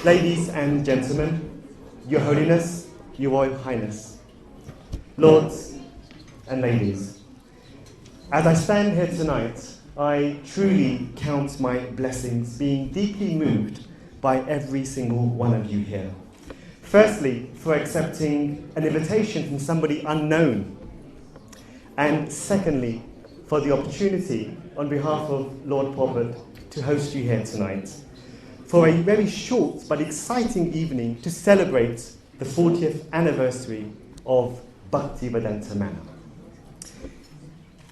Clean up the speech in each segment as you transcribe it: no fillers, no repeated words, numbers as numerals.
Ladies and gentlemen, Your Holiness, Your Royal Highness, Lords and ladies, as I stand here tonight, I truly count my blessings, being deeply moved by every single one of you here. Firstly, for accepting an invitation from somebody unknown, and secondly, for the opportunity on behalf of Lord Prabhupada to host you here tonight for a very short but exciting evening to celebrate the 40th anniversary of Bhaktivedanta Manor.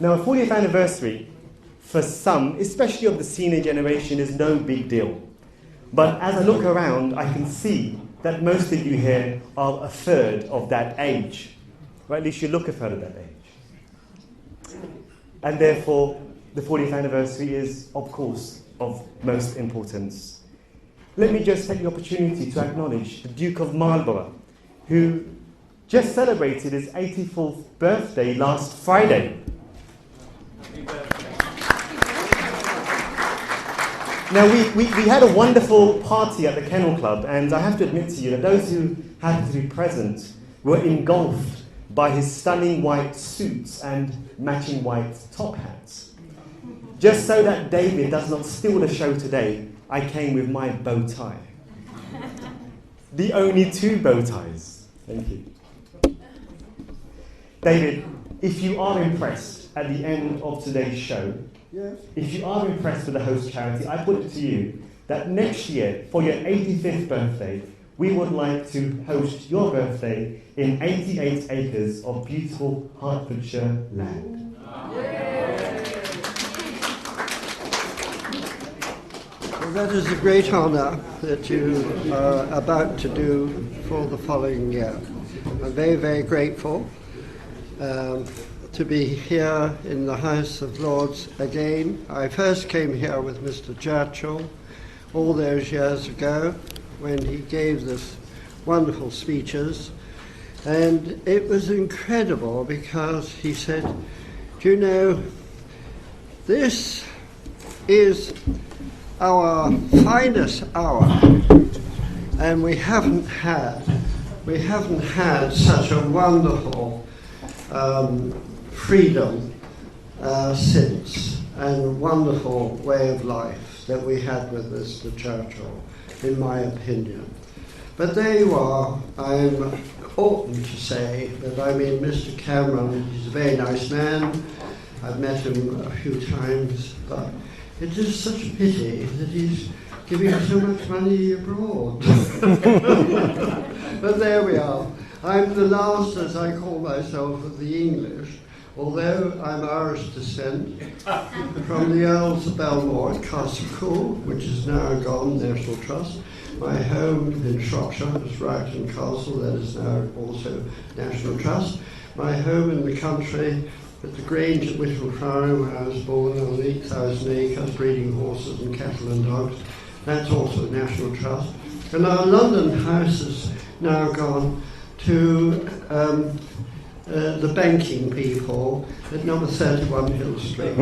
Now, a 40th anniversary for some, especially of the senior generation, is no big deal. But as I look around, I can see that most of you here are a third of that age, or at least you look a third of that age. And therefore, the 40th anniversary is, of course, of most importance. Let me just take the opportunity to acknowledge the Duke of Marlborough, who just celebrated his 84th birthday last Friday. Now, we had a wonderful party at the Kennel Club, and I have to admit to you that those who happened to be present were engulfed by his stunning white suits and matching white top hats. Just so that David does not steal the show today, I came with my bow tie. The only two bow ties. Thank you. David, if you are impressed at the end of today's show, yes. If you are impressed with the host charity, I put it to you that next year, for your 85th birthday, we would like to host your birthday in 88 acres of beautiful Hertfordshire land. Well, that is a great honour that you are about to do for the following year. I'm very, very grateful to be here in the House of Lords again. I first came here with Mr. Churchill all those years ago when he gave this wonderful speeches, and it was incredible because he said, do you know, this is our finest hour, and we haven't had such a wonderful freedom since, and wonderful way of life that we had with Mr. Churchill, in my opinion. But there you are. I oughtn't to say that I mean Mr. Cameron. He's a very nice man. I've met him a few times, but it is such a pity that he's giving so much money abroad. But there we are. I'm the last, as I call myself, of the English, although I'm Irish descent, from the Earls of Belmore at Castle, which is now gone, National Trust. My home in Shropshire is Rowton Castle, that is now also National Trust. My home in the country at the Grange at Whittle Priory, where I was born, on 8,000 acres, breeding horses and cattle and dogs. That's also National Trust. And our London house is now gone to the banking people at number 31 Hill Street.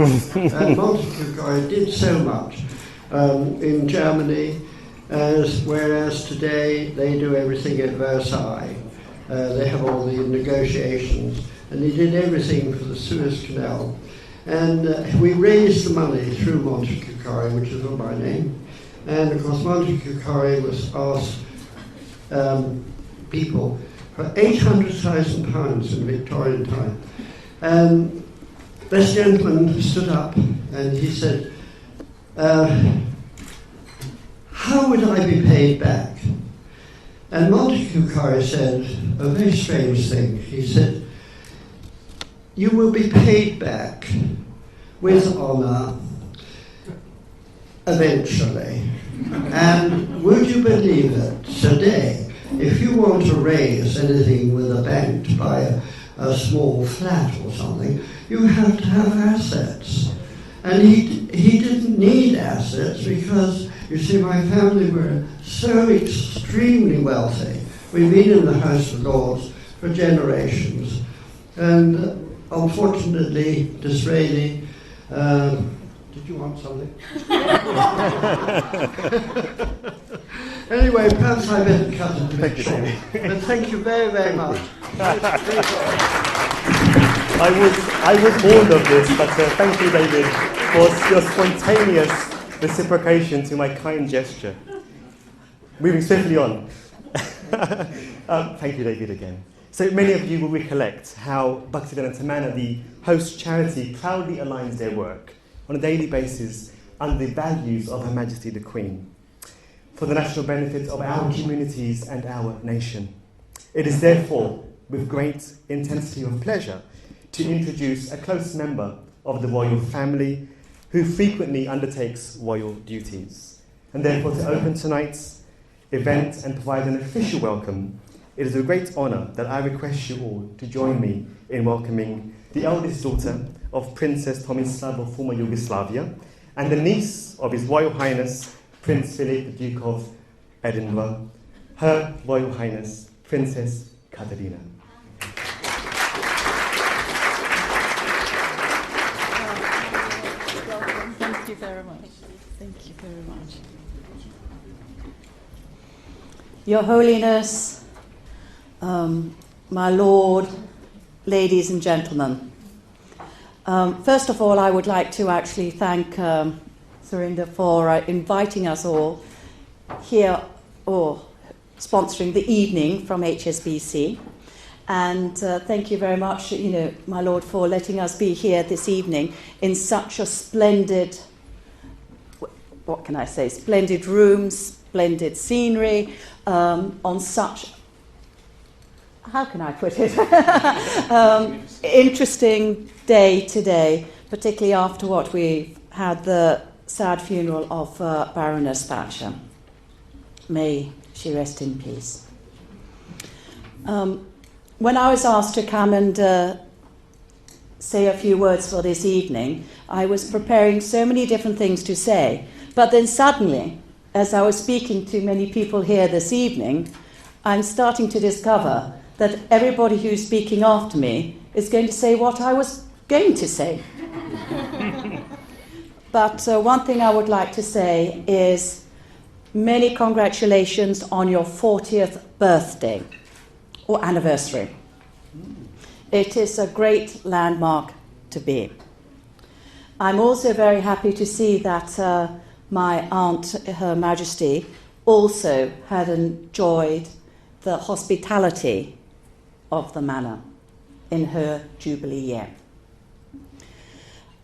And Montague did so much in Germany, whereas today they do everything at Versailles. They have all the negotiations, and he did everything for the Suez Canal. And we raised the money through Montague, which is on my name. And of course Montague was asked people for £800,000 in Victorian time. And this gentleman stood up and he said, how would I be paid back? And Montague said a very strange thing. He said, you will be paid back with honour eventually. And would you believe it, today, if you want to raise anything with a bank to buy a small flat or something, you have to have assets. And he didn't need assets because, you see, my family were so extremely wealthy. We've been in the House of Lords for generations. And unfortunately, Disraeli, did you want something? Anyway, perhaps I better cut it a bit short. Thank you. But thank you very, very much. I was warned of this, but thank you, David, for your spontaneous reciprocation to my kind gesture. Moving swiftly on. Thank you, David, again. So many of you will recollect how Bhaktivedanta Manor, the host charity, proudly aligns their work on a daily basis under the values of Her Majesty the Queen, for the national benefit of our communities and our nation. It is therefore with great intensity of pleasure to introduce a close member of the royal family who frequently undertakes royal duties. And therefore, to open tonight's event and provide an official welcome, it is a great honour that I request you all to join me in welcoming the eldest daughter of Princess Tomislav of former Yugoslavia and the niece of His Royal Highness Prince Philip, the Duke of Edinburgh, Her Royal Highness Princess Katerina. Thank you very much. Thank you very much. Your Holiness, my Lord, ladies and gentlemen. First of all, I would like to actually thank Surinder for inviting us all here, or sponsoring the evening from HSBC. And thank you very much, my Lord, for letting us be here this evening in such a splendid, what can I say, splendid rooms, splendid scenery, on such, how can I put it, interesting day today, particularly after what we've had, the sad funeral of Baroness Thatcher. May she rest in peace. When I was asked to come and say a few words for this evening, I was preparing so many different things to say. But then suddenly, as I was speaking to many people here this evening, I'm starting to discover that everybody who's speaking after me is going to say what I was going to say. But one thing I would like to say is many congratulations on your 40th birthday or anniversary. It is a great landmark to be. I'm also very happy to see that my aunt, Her Majesty, also had enjoyed the hospitality of the manor in her Jubilee year.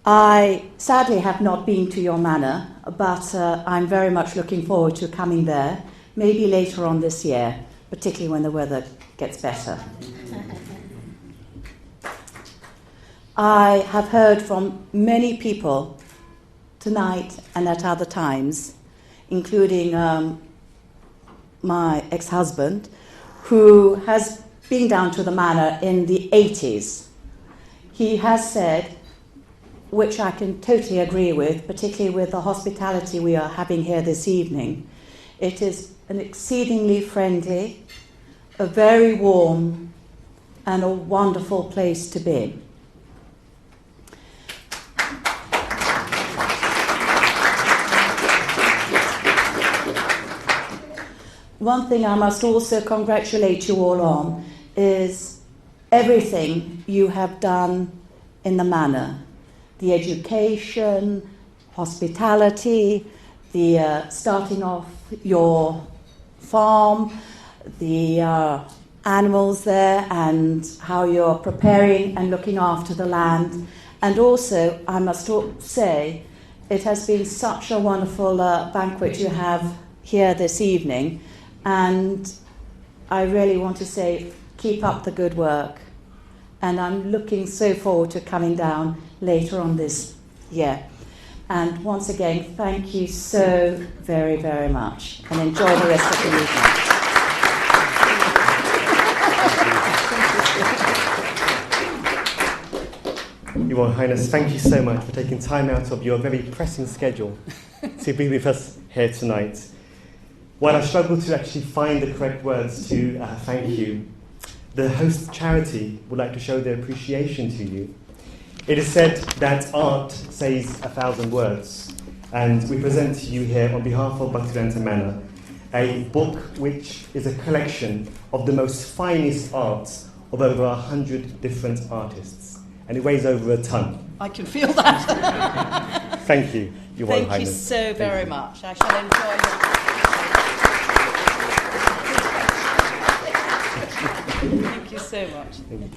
I sadly have not been to your manor, but I'm very much looking forward to coming there, maybe later on this year, particularly when the weather gets better. I have heard from many people tonight and at other times, including my ex-husband, who has been down to the manor in the 80s. He has said, which I can totally agree with, particularly with the hospitality we are having here this evening, it is an exceedingly friendly, a very warm and a wonderful place to be. One thing I must also congratulate you all on is everything you have done in the manor. The education, hospitality, the starting off your farm, the animals there, and how you're preparing and looking after the land. And also, I must say, it has been such a wonderful banquet you have here this evening. And I really want to say, keep up the good work. And I'm looking so forward to coming down later on this year. And once again, thank you so very, very much. And enjoy the rest of the evening. Your Royal Highness, thank you so much for taking time out of your very pressing schedule to be with us here tonight. While I struggle to actually find the correct words to thank you, the host charity would like to show their appreciation to you. It is said that art says 1,000 words, and we present to you here on behalf of Bhaktivedanta Manor a book which is a collection of the most finest arts of over 100 different artists. And it weighs over a ton. I can feel that. Thank you, Your Royal Thank you Highness. so very much. I shall enjoy it. Thank you so much. Thank you.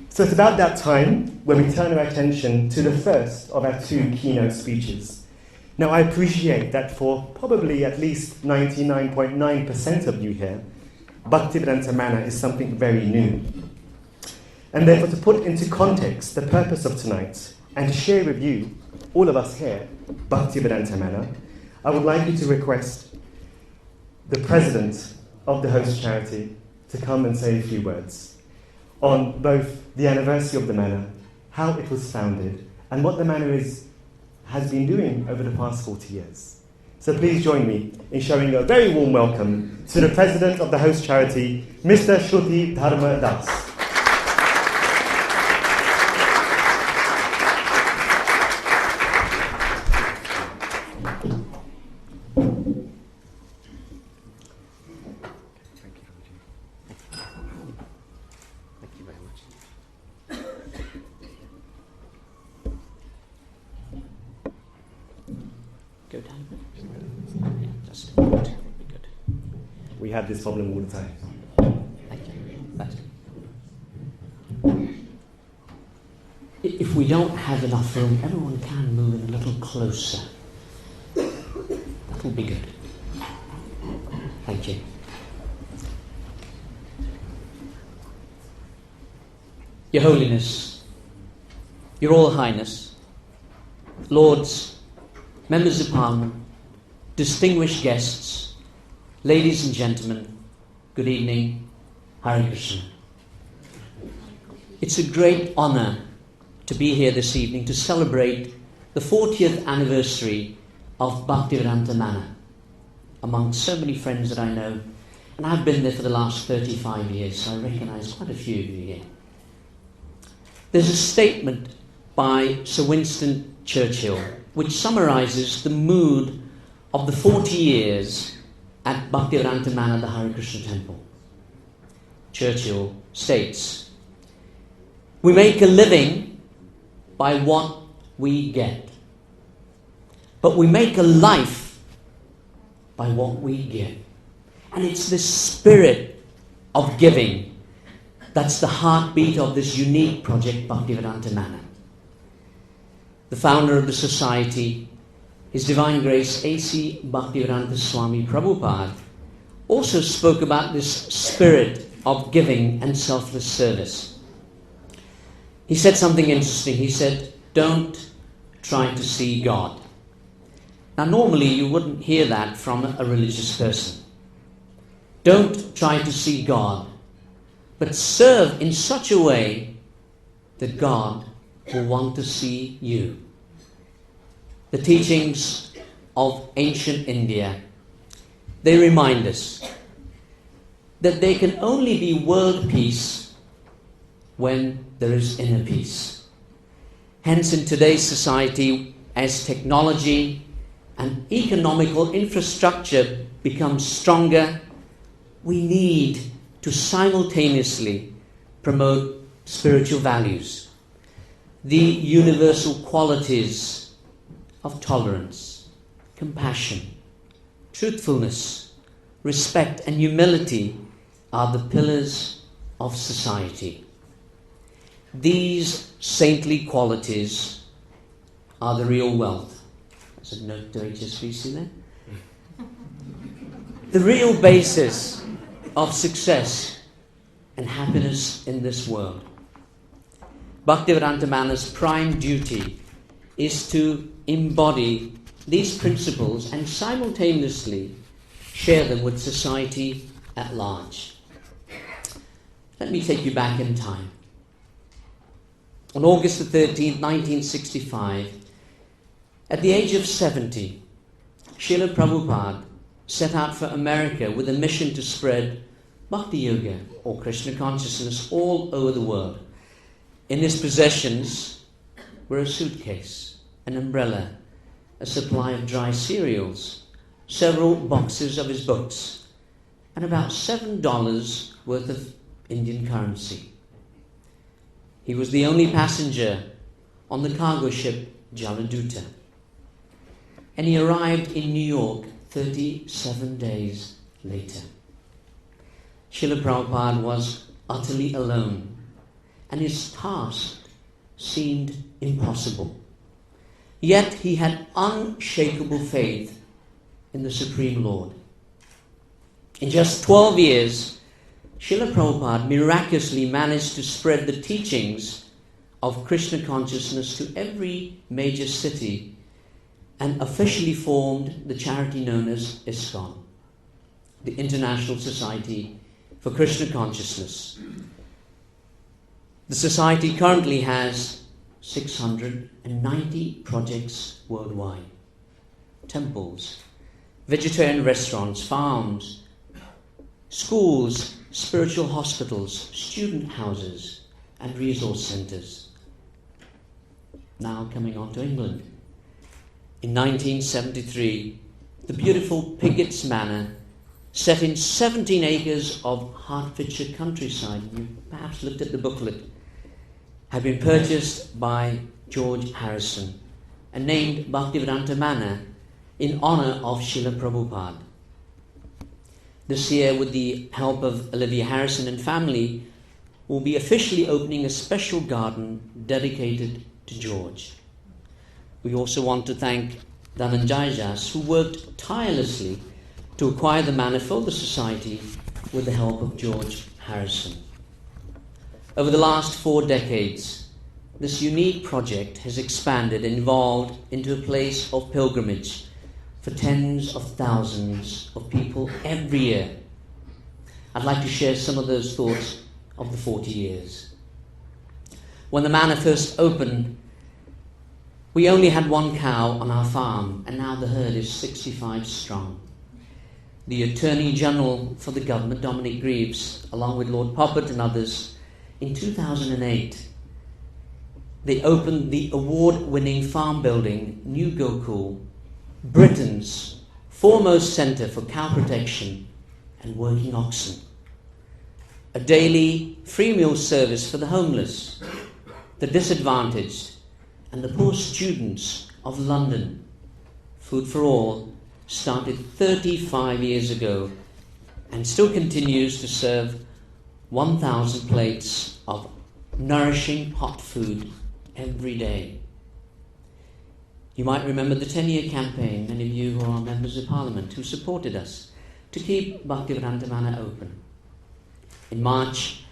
So it's about that time when we turn our attention to the first of our two keynote speeches. Now, I appreciate that for probably at least 99.9% of you here, Bhaktivedanta Manor is something very new. And therefore, to put into context the purpose of tonight and to share with you, all of us here, Bhaktivedanta Manor, I would like you to request the president of the host charity to come and say a few words on both the anniversary of the manor, how it was founded, and what the manor has been doing over the past 40 years. So please join me in showing a very warm welcome to the president of the host charity, Mr. Shruti Dharma Das. We have this problem all the time. Thank you. If we don't have enough room, everyone can move in a little closer. That'll be good. Thank you. Your Holiness, Your Royal Highness, Lords, Members of Parliament, distinguished guests, ladies and gentlemen, good evening, Hare Krishna. It's a great honour to be here this evening to celebrate the 40th anniversary of Bhaktivedanta Manor, among so many friends that I know, and I've been there for the last 35 years, so I recognise quite a few of you here. There's a statement by Sir Winston Churchill which summarises the mood of the 40 years at Bhaktivedanta Manor, the Hare Krishna temple. Churchill states, "We make a living by what we get, but we make a life by what we give." And it's this spirit of giving that's the heartbeat of this unique project, Bhaktivedanta Manor. The founder of the society, His Divine Grace A.C. Bhaktivedanta Swami Prabhupada, also spoke about this spirit of giving and selfless service. He said something interesting. He said, "Don't try to see God." Now, normally you wouldn't hear that from a religious person. Don't try to see God, but serve in such a way that God will want to see you. The teachings of ancient India, they remind us that there can only be world peace when there is inner peace. Hence, in today's society, as technology and economical infrastructure becomes stronger, we need to simultaneously promote spiritual values, the universal qualities of tolerance, compassion, truthfulness, respect, and humility are the pillars of society. These saintly qualities are the real wealth. That's a note to HSBC there. The real basis of success and happiness in this world. Bhaktivedanta Manor's prime duty is to embody these principles and simultaneously share them with society at large. Let me take you back in time. On August the 13th, 1965, at the age of 70, Srila Prabhupada set out for America with a mission to spread Bhakti Yoga, or Krishna consciousness, all over the world. In his possessions were a suitcase, an umbrella, a supply of dry cereals, several boxes of his books, and about $7 worth of Indian currency. He was the only passenger on the cargo ship Jaladuta, and he arrived in New York 37 days later. Srila Prabhupada was utterly alone, and his task seemed impossible. Yet he had unshakable faith in the Supreme Lord. In just 12 years, Srila Prabhupada miraculously managed to spread the teachings of Krishna consciousness to every major city and officially formed the charity known as ISKCON, the International Society for Krishna Consciousness. The society currently has 690 projects worldwide. Temples, vegetarian restaurants, farms, schools, spiritual hospitals, student houses, and resource centers. Now coming on to England. In 1973, the beautiful Pigott's Manor, set in 17 acres of Hertfordshire countryside, you perhaps looked at the booklet, had been purchased by George Harrison and named Bhaktivedanta Manor in honor of Srila Prabhupada. This year, with the help of Olivia Harrison and family, will be officially opening a special garden dedicated to George. We also want to thank Dhananjay who worked tirelessly to acquire the manor for the society with the help of George Harrison. Over the last 4 decades, this unique project has expanded and evolved into a place of pilgrimage for tens of thousands of people every year. I'd like to share some of those thoughts of the 40 years. When the manor first opened, we only had 1 cow on our farm, and now the herd is 65 strong. The Attorney General for the government, Dominic Greaves, along with Lord Poppet and others, in 2008, they opened the award-winning farm building, New Gokul, Britain's foremost centre for cow protection and working oxen. A daily free meal service for the homeless, the disadvantaged, and the poor students of London. Food for All started 35 years ago and still continues to serve 1,000 plates of nourishing hot food every day. You might remember the 10-year campaign, many of you who are members of Parliament, who supported us to keep Bhaktivedanta Manor open. In March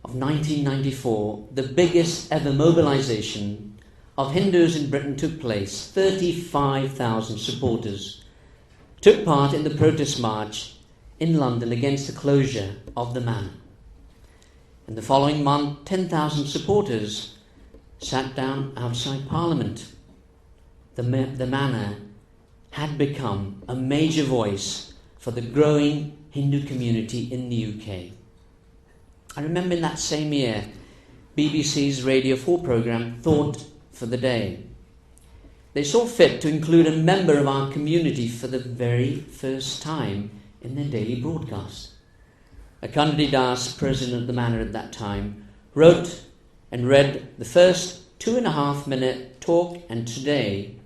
of 1994, the biggest ever mobilization of Hindus in Britain took place. 35,000 supporters took part in the protest march in London against the closure of the manor. In the following month, 10,000 supporters sat down outside Parliament. The manor had become a major voice for the growing Hindu community in the UK. I remember in that same year, BBC's Radio 4 programme, Thought for the Day. They saw fit to include a member of our community for the very first time in their daily broadcast. Akandi Das, president of the manor at that time, wrote and read the first 2.5-minute talk, and today,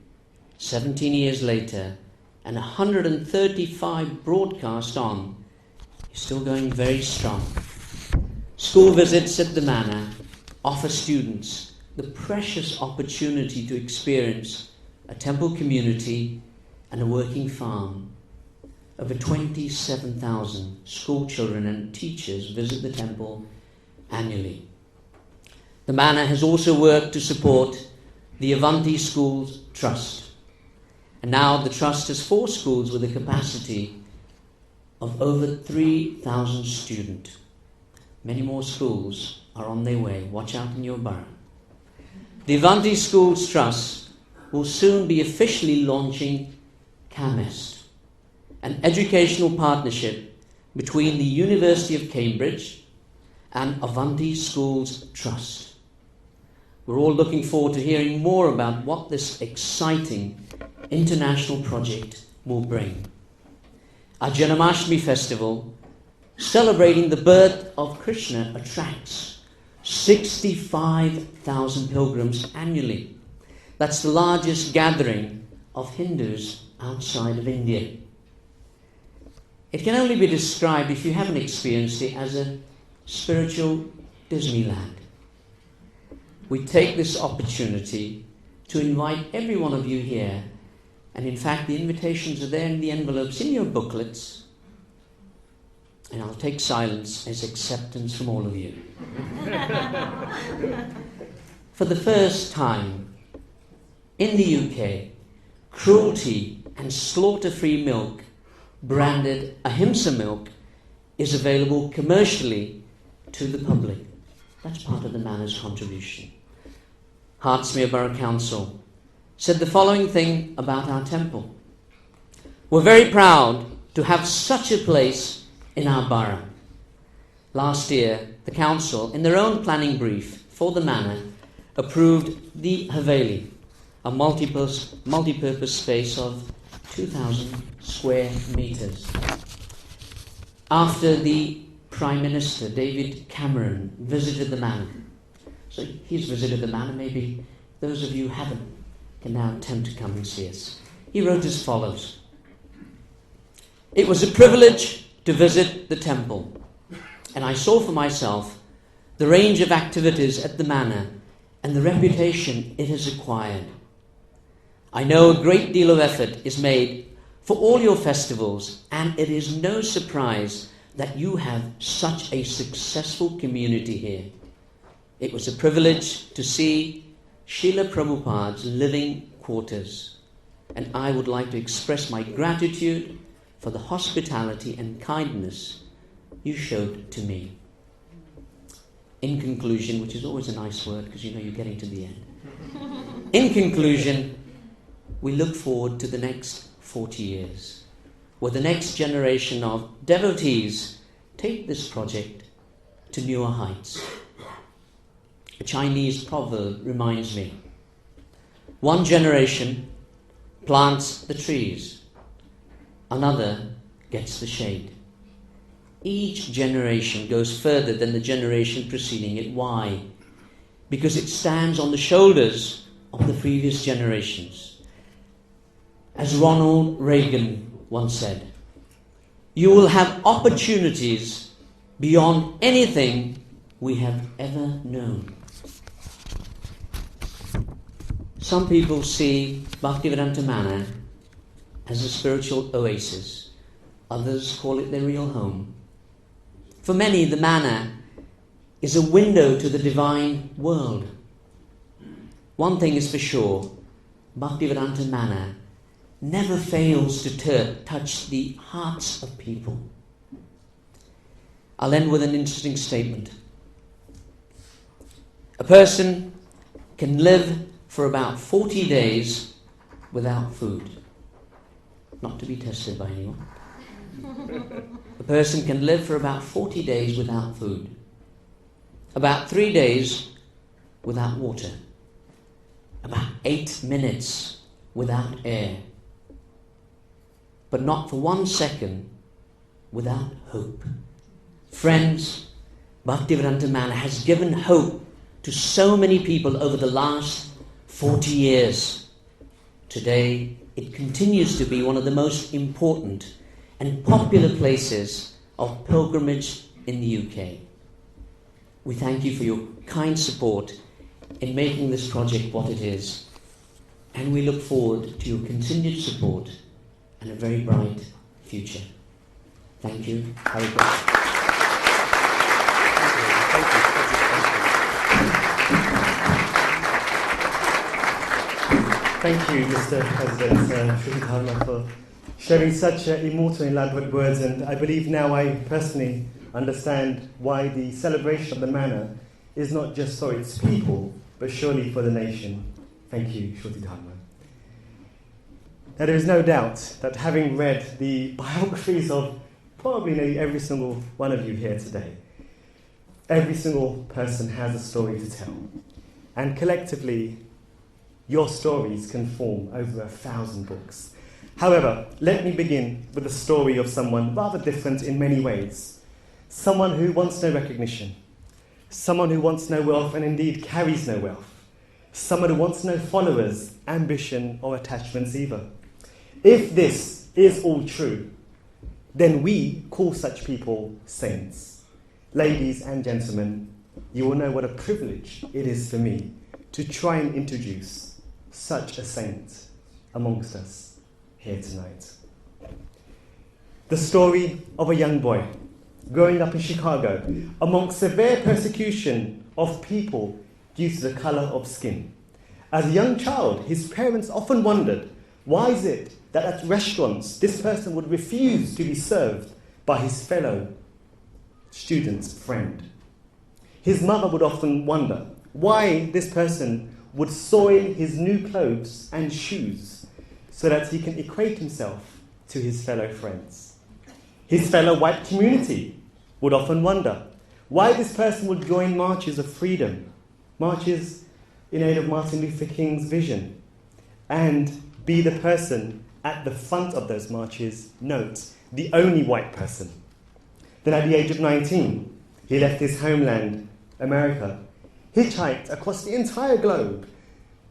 17 years later, and 135 broadcasts on, he's still going very strong. School visits at the manor offer students the precious opportunity to experience a temple community and a working farm. Over 27,000 school children and teachers visit the temple annually. The manor has also worked to support the Avanti Schools Trust. And now the trust has 4 schools with a capacity of over 3,000 students. Many more schools are on their way. Watch out in your borough. The Avanti Schools Trust will soon be officially launching CAMEST, an educational partnership between the University of Cambridge and Avanti Schools Trust. We're all looking forward to hearing more about what this exciting international project will bring. Our Janmashtami festival, celebrating the birth of Krishna, attracts 65,000 pilgrims annually. That's the largest gathering of Hindus outside of India. It can only be described, if you haven't experienced it, as a spiritual Disneyland. We take this opportunity to invite every one of you here, and in fact the invitations are there in the envelopes in your booklets, and I'll take silence as acceptance from all of you. For the first time in the UK, cruelty and slaughter-free milk, branded Ahimsa milk, is available commercially to the public. That's part of the Manor's contribution. Hertsmere Borough Council said the following thing about our temple. We're very proud to have such a place in our borough. Last year, the council, in their own planning brief for the Manor, approved the Haveli, a multi-purpose space of 2,000 square meters. After the Prime Minister, David Cameron, visited the Manor. So he's visited the Manor. Maybe those of you who haven't can now attempt to come and see us. He wrote as follows. It was a privilege to visit the temple, and I saw for myself the range of activities at the Manor and the reputation it has acquired. I know a great deal of effort is made for all your festivals, and it is no surprise that you have such a successful community here. It was a privilege to see Srila Prabhupada's living quarters, and I would like to express my gratitude for the hospitality and kindness you showed to me. In conclusion, which is always a nice word because you know you're getting to the end. In conclusion, we look forward to the next 40 years, where the next generation of devotees take this project to newer heights. A Chinese proverb reminds me, one generation plants the trees, another gets the shade. Each generation goes further than the generation preceding it. Why? Because it stands on the shoulders of the previous generations. As Ronald Reagan once said, you will have opportunities beyond anything we have ever known. Some people see Bhaktivedanta Manor as a spiritual oasis. Others call it their real home. For many, the Manor is a window to the divine world. One thing is for sure, Bhaktivedanta Manor never fails to touch the hearts of people. I'll end with an interesting statement. A person can live for about 40 days without food. Not to be tested by anyone. A person can live for about 40 days without food. About 3 days without water. About 8 minutes without air. But not for 1 second without hope. Friends, Bhaktivedanta Manor has given hope to so many people over the last 40 years. Today, it continues to be one of the most important and popular places of pilgrimage in the UK. We thank you for your kind support in making this project what it is, and we look forward to your continued support and a very bright future. Thank you. Hare Krishna. Thank you, Mr. President Sri Dharma, for sharing such immortal and elaborate words, and I believe now I personally understand why the celebration of the Manor is not just for its people, but surely for the nation. Thank you, Shruti Dharma. Now, there is no doubt that having read the biographies of probably nearly every single one of you here today, every single person has a story to tell. And collectively, your stories can form over 1,000 books. However, let me begin with the story of someone rather different in many ways. Someone who wants no recognition. Someone who wants no wealth and indeed carries no wealth. Someone who wants no followers, ambition or attachments either. If this is all true, then we call such people saints. Ladies and gentlemen, you will know what a privilege it is for me to try and introduce such a saint amongst us here tonight. The story of a young boy growing up in Chicago amongst severe persecution of people due to the colour of skin. As a young child, his parents often wondered, why is it that at restaurants this person would refuse to be served by his fellow student's friend? His mother would often wonder why this person would soil his new clothes and shoes so that he can equate himself to his fellow friends. His fellow white community would often wonder why this person would join marches of freedom, marches in aid of Martin Luther King's vision, and be the person at the front of those marches, note, the only white person. Then at the age of 19, he left his homeland, America, hitchhiked across the entire globe,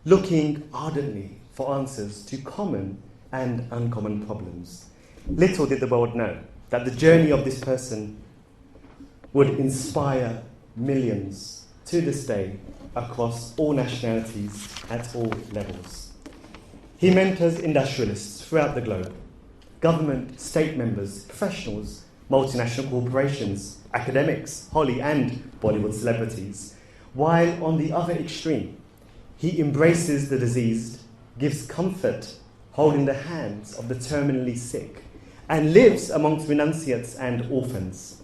looking ardently for answers to common and uncommon problems. Little did the world know that the journey of this person would inspire millions to this day across all nationalities at all levels. He mentors industrialists throughout the globe, government, state members, professionals, multinational corporations, academics, Holly and Bollywood celebrities, while on the other extreme, he embraces the diseased, gives comfort, holding the hands of the terminally sick, and lives amongst renunciates and orphans.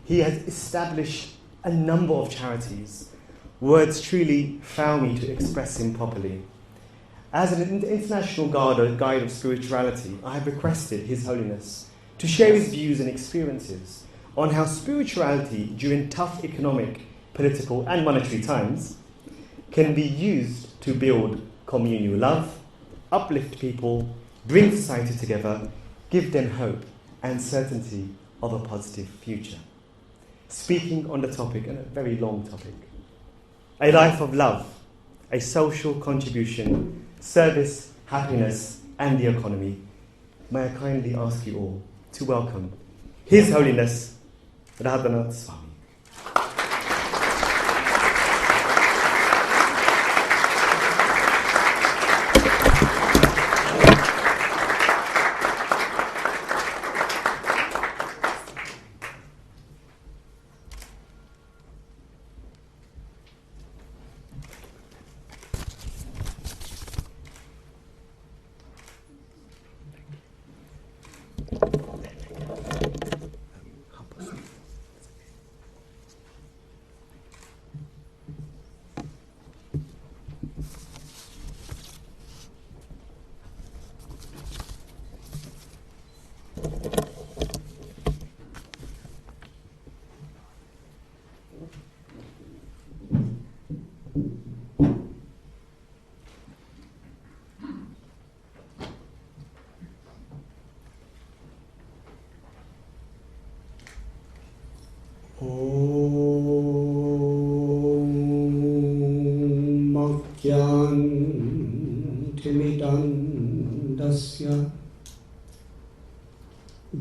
He has established a number of charities. Words truly fail me to express him properly. As an international guide of spirituality, I have requested His Holiness to share his views and experiences on how spirituality during tough economic, political and monetary times can be used to build communal love, uplift people, bring society together, give them hope and certainty of a positive future. Speaking on the topic, and a very long topic, a life of love, a social contribution, service, happiness, and the economy, may I kindly ask you all to welcome His Holiness Radhanath Swami.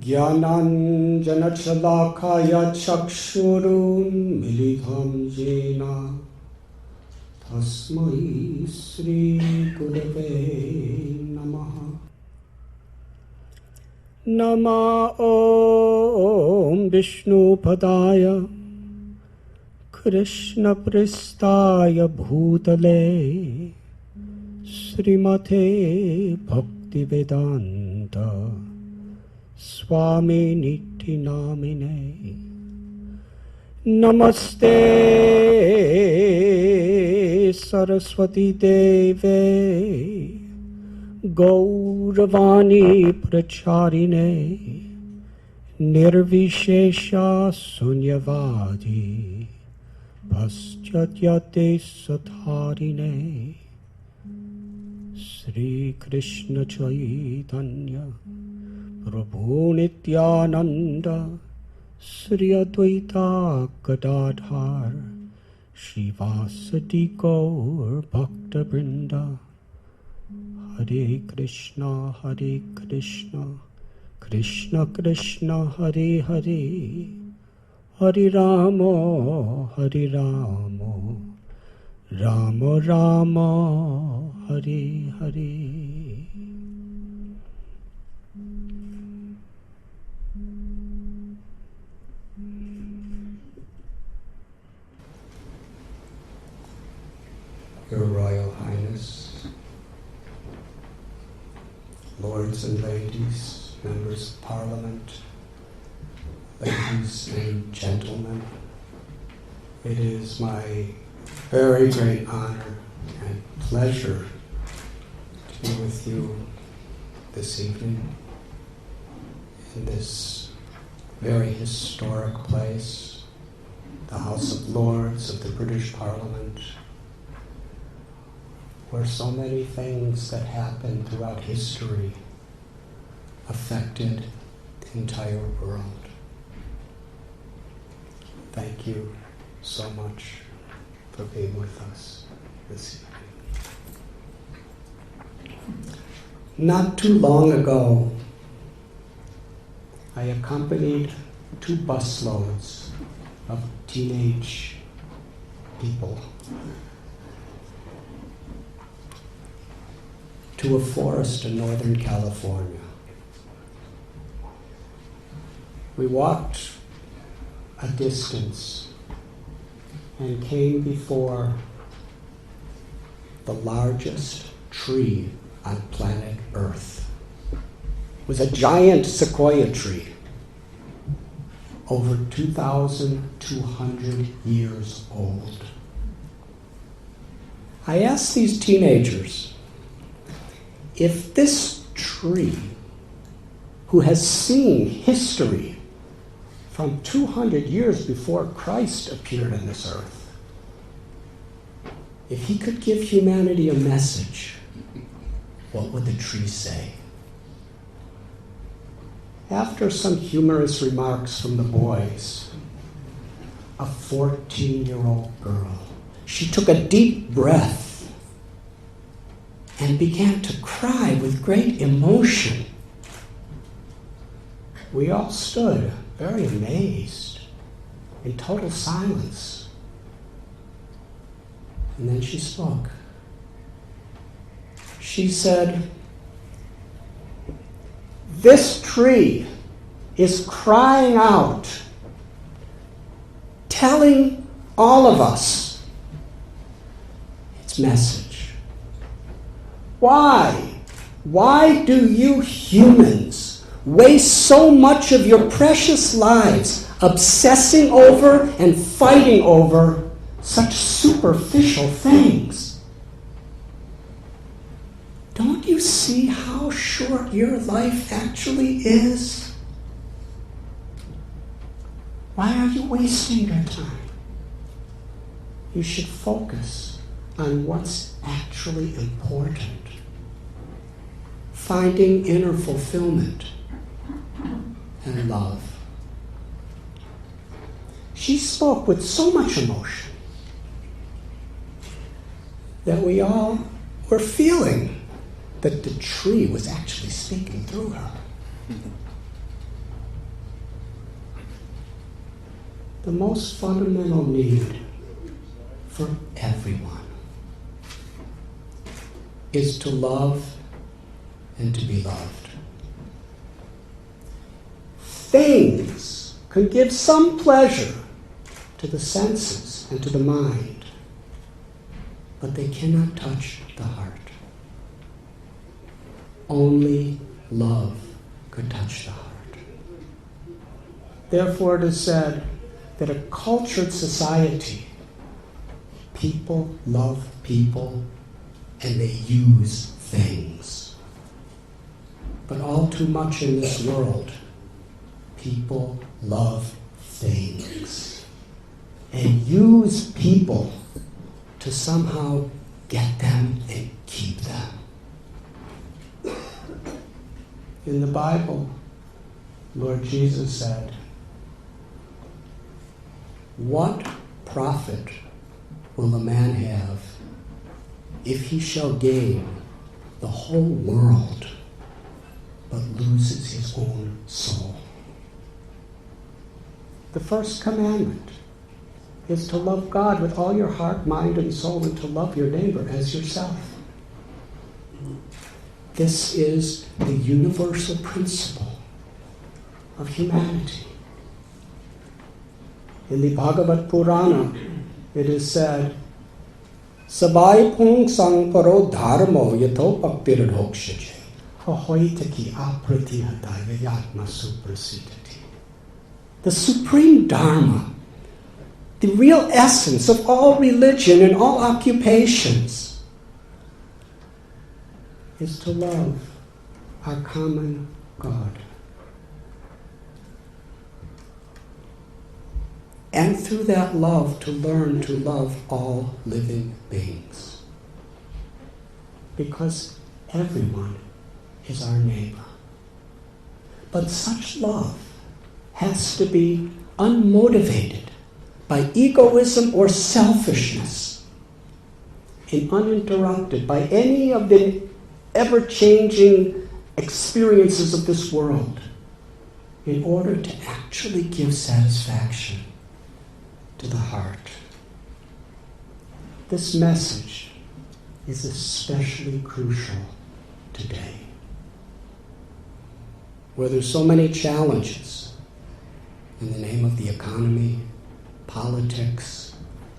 ज्ञानाञ्जनशलाकाय चक्षुरुन्मिलितं येन तस्मै श्रीगुरवे नमः। नमः ॐ विष्णुपदाय कृष्णपृष्ठाय भूतले श्रीमते Bhaktivedanta Swami Niti Namine. Namaste Saraswati Deve Gauravani Pracharine Nirvishesha Sunyavadi Paschatyate Satharine Sri Krishna Chaitanya Prabhu Nityananda Sri Advaita Gadadhar Shivasati Gaur Bhakta Vrinda Hare Krishna Krishna Krishna Hare Hare Hare Rama Rama Rama Hare Hare. Your Royal Highness, Lords and Ladies, Members of Parliament, ladies and gentlemen, it is my very great honor and pleasure to be with you this evening in this very historic place, the House of Lords of the British Parliament, where so many things that happened throughout history affected the entire world. Thank you so much for being with us this evening. Not too long ago, I accompanied 2 busloads of teenage people to a forest in Northern California. We walked a distance and came before the largest tree on planet Earth. It was a giant sequoia tree, over 2,200 years old. I asked these teenagers, if this tree, who has seen history from 200 years before Christ appeared on this earth, if he could give humanity a message, what would the tree say? After some humorous remarks from the boys, a 14-year-old girl, she took a deep breath and began to cry with great emotion. We all stood very amazed, in total silence. And then she spoke. She said, "This tree is crying out, telling all of us its message. Why do you humans waste so much of your precious lives obsessing over and fighting over such superficial things? Don't you see how short your life actually is? Why are you wasting your time? You should focus on what's actually important. Finding inner fulfillment and love." She spoke with so much emotion that we all were feeling that the tree was actually speaking through her. The most fundamental need for everyone is to love and to be loved. Things can give some pleasure to the senses and to the mind, but they cannot touch the heart. Only love could touch the heart. Therefore, it is said that a cultured society, people love people and they use things. But all too much in this world, people love things and use people to somehow get them and keep them. In the Bible, Lord Jesus said, "What profit will a man have if he shall gain the whole world but loses his own soul?" The first commandment is to love God with all your heart, mind, and soul, and to love your neighbor as yourself. This is the universal principle of humanity. In the Bhagavad Purana, it is said, "Sabai pung sang paro dharmo yato paktiradhokshaje, hohoitaki apratihataya yatma suprasidati." The supreme dharma, the real essence of all religion and all occupations, is to love our common God. And through that love, to learn to love all living beings. Because everyone is our neighbor. But such love has to be unmotivated by egoism or selfishness, and uninterrupted by any of the ever-changing experiences of this world, in order to actually give satisfaction to the heart. This message is especially crucial today, where there's so many challenges in the name of the economy, politics,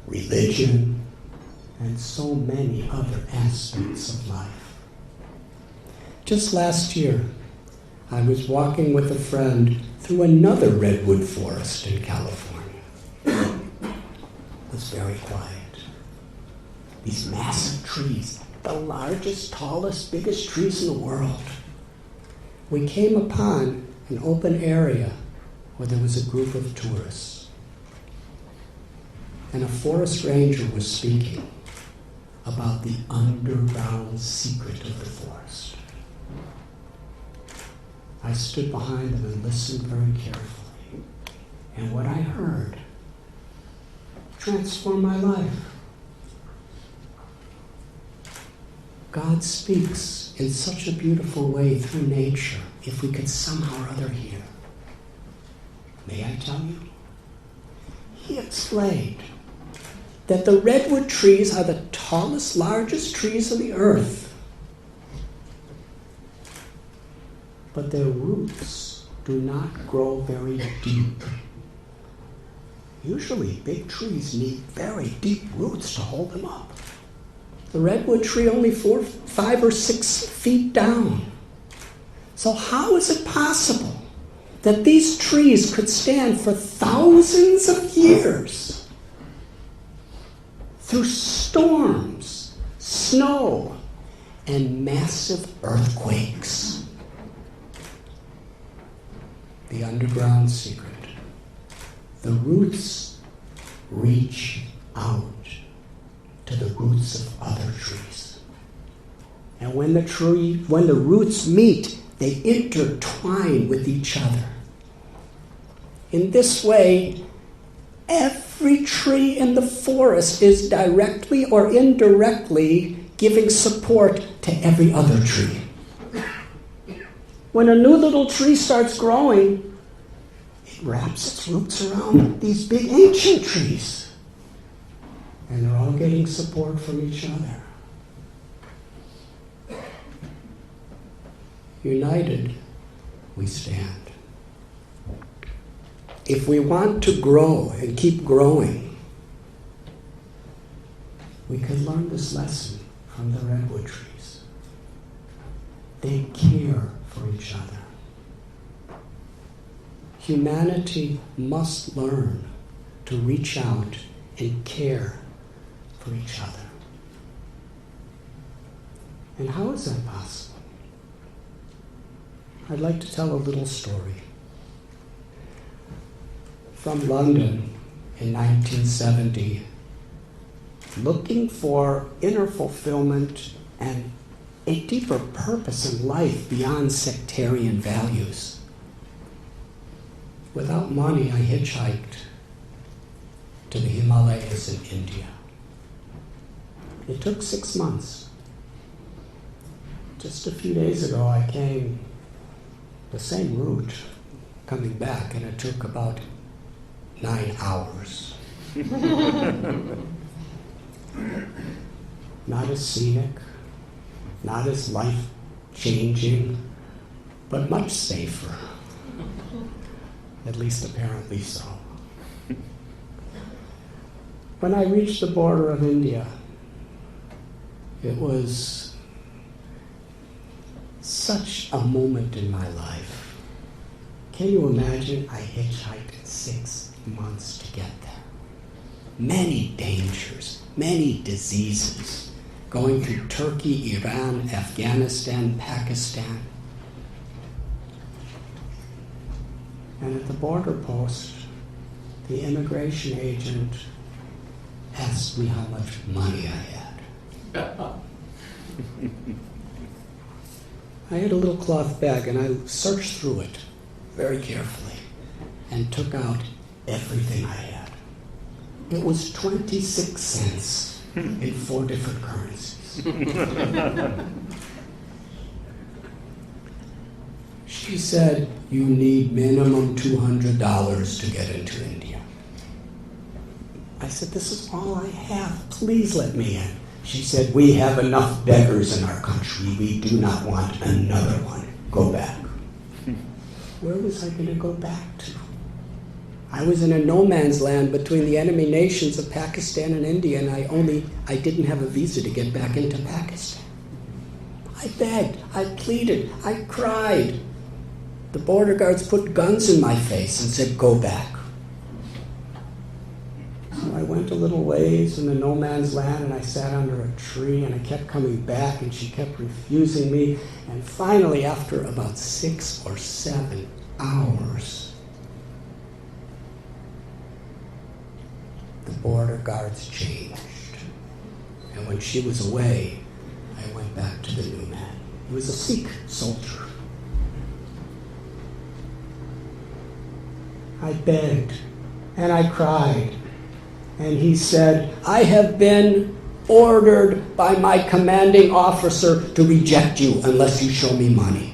religion, and so many other aspects of life. Just last year, I was walking with a friend through another redwood forest in California. It was very quiet. These massive trees, the largest, tallest, biggest trees in the world. We came upon an open area where there was a group of tourists. And a forest ranger was speaking about the underground secret of the forest. I stood behind him and listened very carefully. And what I heard transformed my life. God speaks in such a beautiful way through nature, if we could somehow or other hear. May I tell you? He explained that the redwood trees are the tallest, largest trees on the earth. But their roots do not grow very deep. Usually, big trees need very deep roots to hold them up. The redwood tree only 4, 5, or 6 feet down. So how is it possible that these trees could stand for thousands of years through storms, snow, and massive earthquakes? The underground secret. The roots reach out to the roots of other trees. And when the roots meet, they intertwine with each other. In this way, every tree in the forest is directly or indirectly giving support to every other tree. When a new little tree starts growing, it wraps its roots around these big ancient trees. And they're all getting support from each other. United, we stand. If we want to grow and keep growing, we can learn this lesson from the redwood trees. They care for each other. Humanity must learn to reach out and care for each other. And how is that possible? I'd like to tell a little story. From London in 1970, looking for inner fulfillment and a deeper purpose in life beyond sectarian values. Without money, I hitchhiked to the Himalayas in India. It took 6 months. Just a few days ago, I came the same route coming back, and it took about 9 hours. Not as scenic, not as life-changing, but much safer. At least apparently so. When I reached the border of India, it was such a moment in my life. Can you imagine? I hitchhiked 6 months to get there. Many dangers, many diseases, going through Turkey, Iran, Afghanistan, Pakistan. And at the border post, the immigration agent asked me how much money I had. I had a little cloth bag, and I searched through it very carefully and took out everything I had. It was 26 cents in 4 different currencies. She said, you need minimum $200 to get into India. I said, this is all I have. Please let me in. She said, we have enough beggars in our country. We do not want another one. Go back. Where was I going to go back to? I was in a no man's land between the enemy nations of Pakistan and India, and I didn't have a visa to get back into Pakistan. I begged, I pleaded, I cried. The border guards put guns in my face and said, go back. So I went a little ways in the no man's land, and I sat under a tree, and I kept coming back, and she kept refusing me. And finally, after about 6 or 7 hours, the border guards changed. And when she was away, I went back to the new man. He was a Sikh soldier. I begged and I cried. And he said, I have been ordered by my commanding officer to reject you unless you show me money.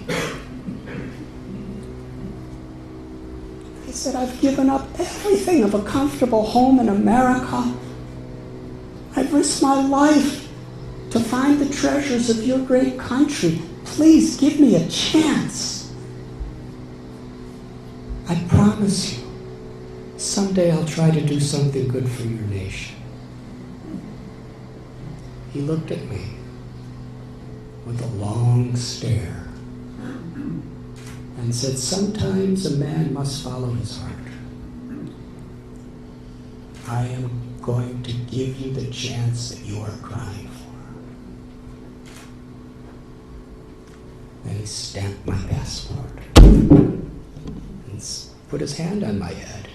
I said, I've given up everything of a comfortable home in America. I've risked my life to find the treasures of your great country. Please give me a chance. I promise you, someday I'll try to do something good for your nation. He looked at me with a long stare and said, sometimes a man must follow his heart. I am going to give you the chance that you are crying for. Then he stamped my passport and put his hand on my head.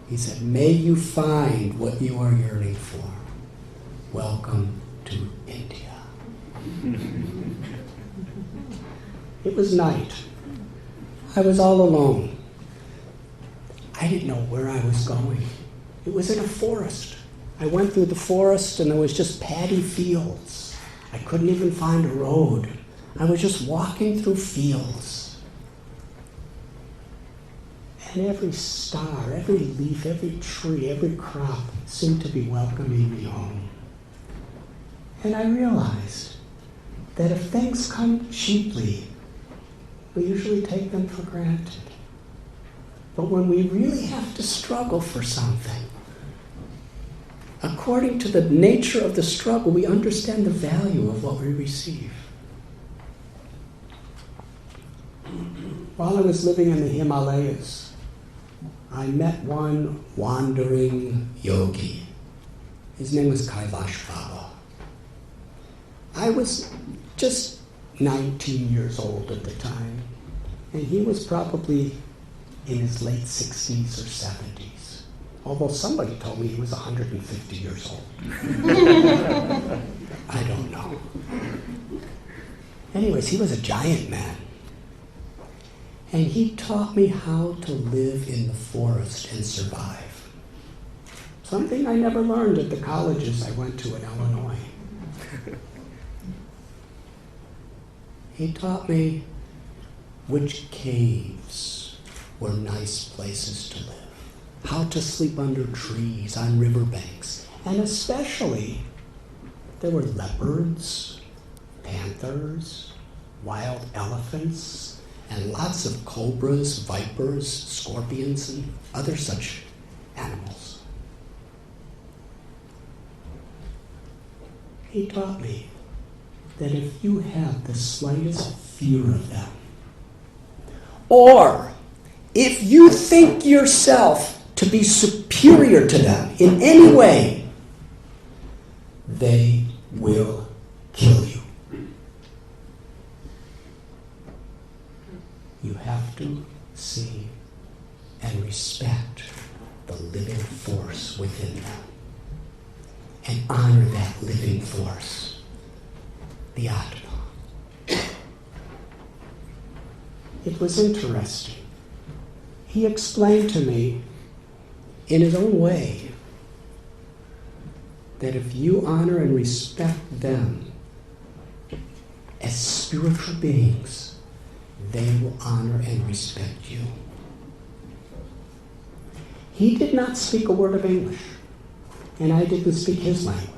He said, may you find what you are yearning for. Welcome to India. It was night. I was all alone. I didn't know where I was going. It was in a forest. I went through the forest and there was just paddy fields. I couldn't even find a road. I was just walking through fields. And every star, every leaf, every tree, every crop seemed to be welcoming me home. And I realized that if things come cheaply, we usually take them for granted. But when we really have to struggle for something, according to the nature of the struggle, we understand the value of what we receive. While I was living in the Himalayas, I met one wandering yogi. His name was Kailash Baba. I was just 19 years old at the time, and he was probably in his late 60s or 70s, although somebody told me he was 150 years old. I don't know. Anyways, he was a giant man. And he taught me how to live in the forest and survive. Something I never learned at the colleges I went to in Illinois. He taught me which caves were nice places to live, how to sleep under trees on riverbanks, and especially there were leopards, panthers, wild elephants, and lots of cobras, vipers, scorpions, and other such animals. He taught me that if you have the slightest fear of them, or if you think yourself to be superior to them in any way, they will kill you. You have to see and respect the living force within them and honor that living force, the Atma. It was interesting. He explained to me in his own way that if you honor and respect them as spiritual beings, they will honor and respect you. He did not speak a word of English, and I didn't speak his language.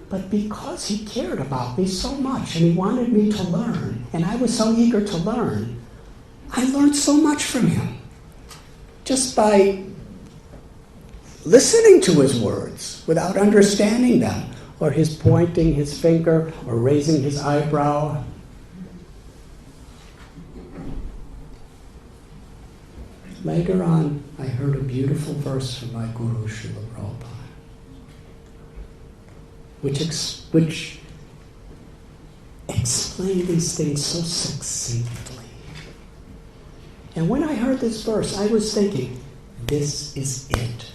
But because he cared about me so much and he wanted me to learn, and I was so eager to learn, I learned so much from him just by listening to his words without understanding them, or his pointing his finger or raising his eyebrow. Later on, I heard a beautiful verse from my Guru, Srila Prabhupada, which explained these things so succinctly. And when I heard this verse, I was thinking, this is it.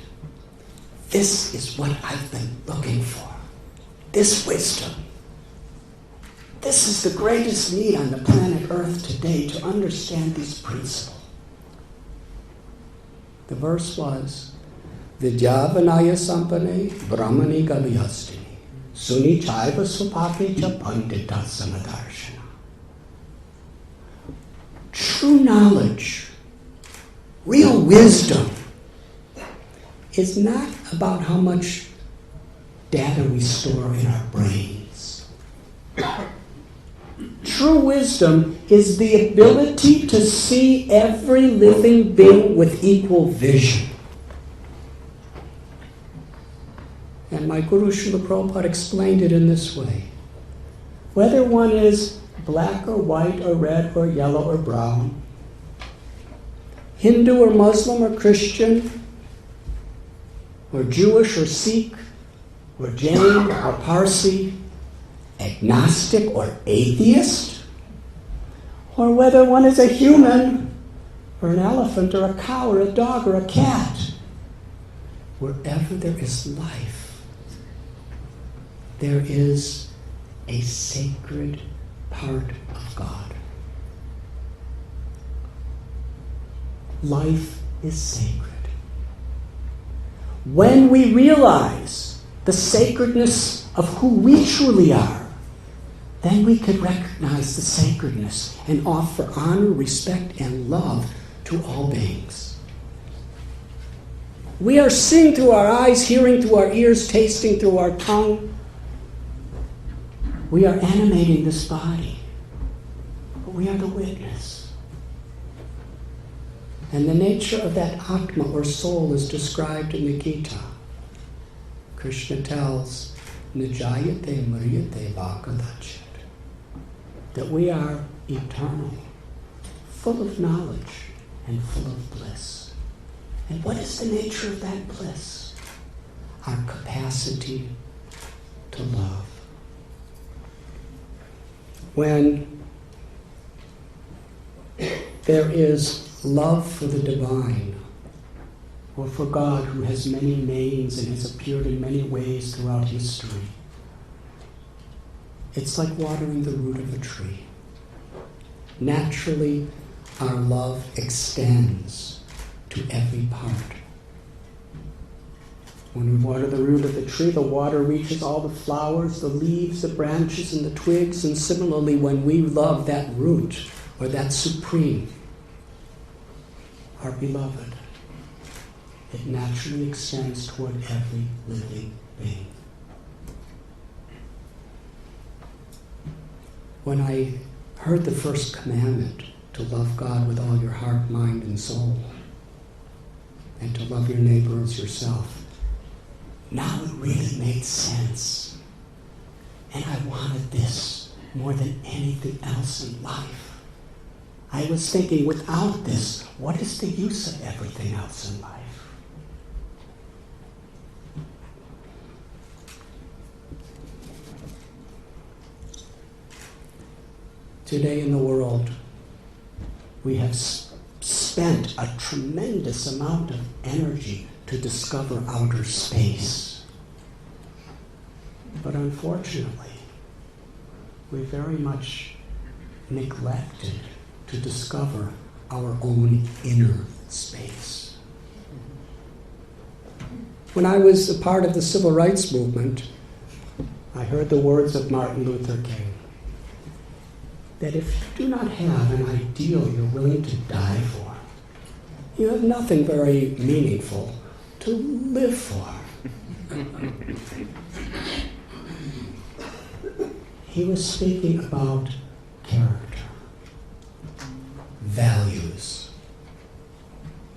This is what I've been looking for. This wisdom. This is the greatest need on the planet Earth today, to understand these principles. The verse was, Vidyavanaya sampane brahmani galyastini suni chaiva supake cha pandita samadarshana. True knowledge, real wisdom, is not about how much data we store in our brains. True wisdom is the ability to see every living being with equal vision. And my Guru Srila Prabhupada explained it in this way. Whether one is black or white or red or yellow or brown, Hindu or Muslim or Christian, or Jewish or Sikh, or Jain or Parsi, agnostic or atheist, or whether one is a human or an elephant or a cow or a dog or a cat, wherever there is life, there is a sacred part of God. Life is sacred. When we realize the sacredness of who we truly are, then we can recognize the sacredness and offer honor, respect, and love to all beings. We are seeing through our eyes, hearing through our ears, tasting through our tongue. We are animating this body, but we are the witness. And the nature of that Atma or soul is described in the Gita. Krishna tells, Nijayate Mariyate Bhakadachyat, that we are eternal, full of knowledge and full of bliss. And what is the nature of that bliss? Our capacity to love. When there is love for the divine, or for God, who has many names and has appeared in many ways throughout history, It's like watering the root of a tree. Naturally, our love extends to every part. When we water the root of the tree, the water reaches all the flowers, the leaves, the branches, and the twigs. And similarly, when we love that root, or that supreme, our beloved, it naturally extends toward every living being. When I heard the first commandment, to love God with all your heart, mind, and soul, and to love your neighbor as yourself, now it really made sense. And I wanted this more than anything else in life. I was thinking, without this, what is the use of everything else in life? Today in the world, we have spent a tremendous amount of energy to discover outer space. But unfortunately, we very much neglected to discover our own inner space. When I was a part of the civil rights movement, I heard the words of Martin Luther King, that if you do not have an ideal you're willing to die for, you have nothing very meaningful to live for. He was speaking about character, values.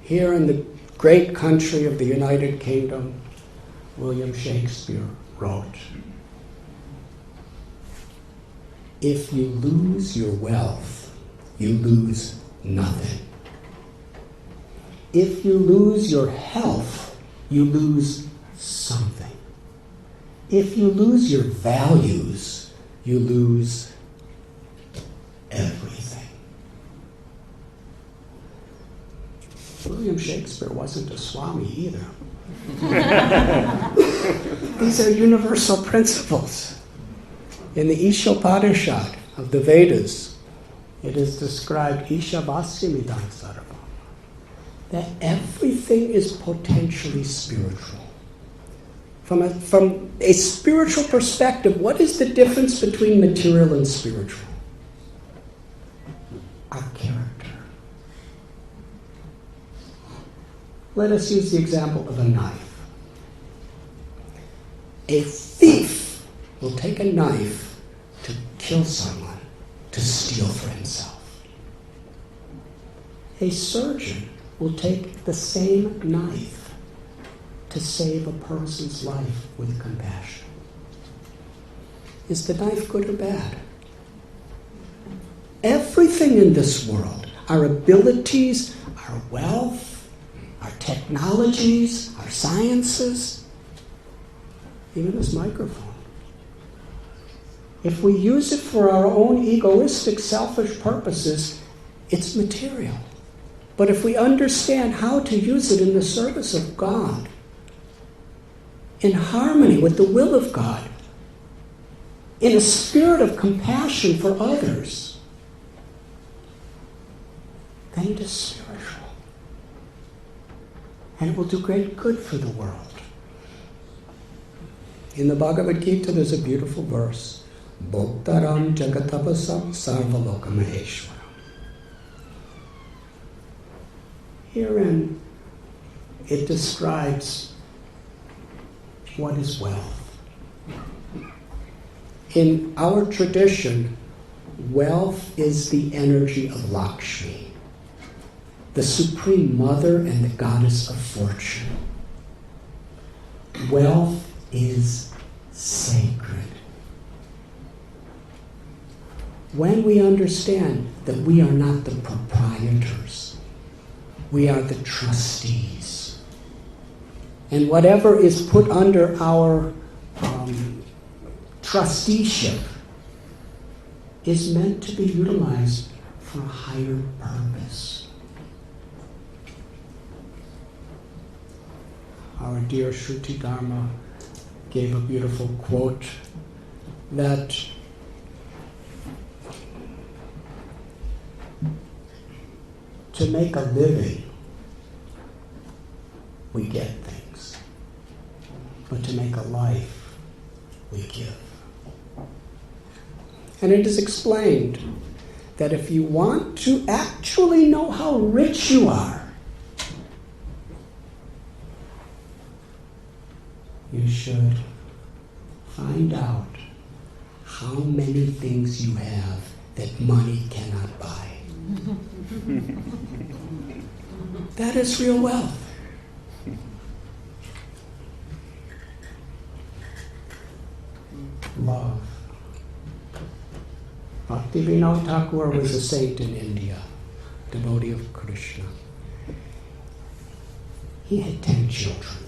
Here in the great country of the United Kingdom, William Shakespeare wrote, "If you lose your wealth, you lose nothing. If you lose your health, you lose something. If you lose your values, you lose everything." William Shakespeare wasn't a Swami either. These are universal principles. In the Ishopanishad of the Vedas, it is described, Ishavasya sarvam, that everything is potentially spiritual. From a spiritual perspective, what is the difference between material and spiritual? Our character. Let us use the example of a knife. A thief will take a knife to kill someone, to steal for himself. A surgeon will take the same knife to save a person's life with compassion. Is the knife good or bad? Everything in this world, our abilities, our wealth, our technologies, our sciences, even this microphone, if we use it for our own egoistic, selfish purposes, it's material. But if we understand how to use it in the service of God, in harmony with the will of God, in a spirit of compassion for others, then it is spiritual. And it will do great good for the world. In the Bhagavad Gita, there's a beautiful verse. Bhoktaram jagatapasam sarvaloka maheshwaram. Herein, it describes what is wealth. In our tradition, wealth is the energy of Lakshmi, the supreme mother and the goddess of fortune. Wealth is sacred. When we understand that we are not the proprietors, we are the trustees. And whatever is put under our trusteeship is meant to be utilized for a higher purpose. Our dear Shruti Dharma gave a beautiful quote that to make a living, we get things. But to make a life, we give. And it is explained that if you want to actually know how rich you are, you should find out how many things you have that money cannot buy. That is real wealth. Love. Bhaktivedanta Thakur was a saint in India, devotee of Krishna. He had 10 children.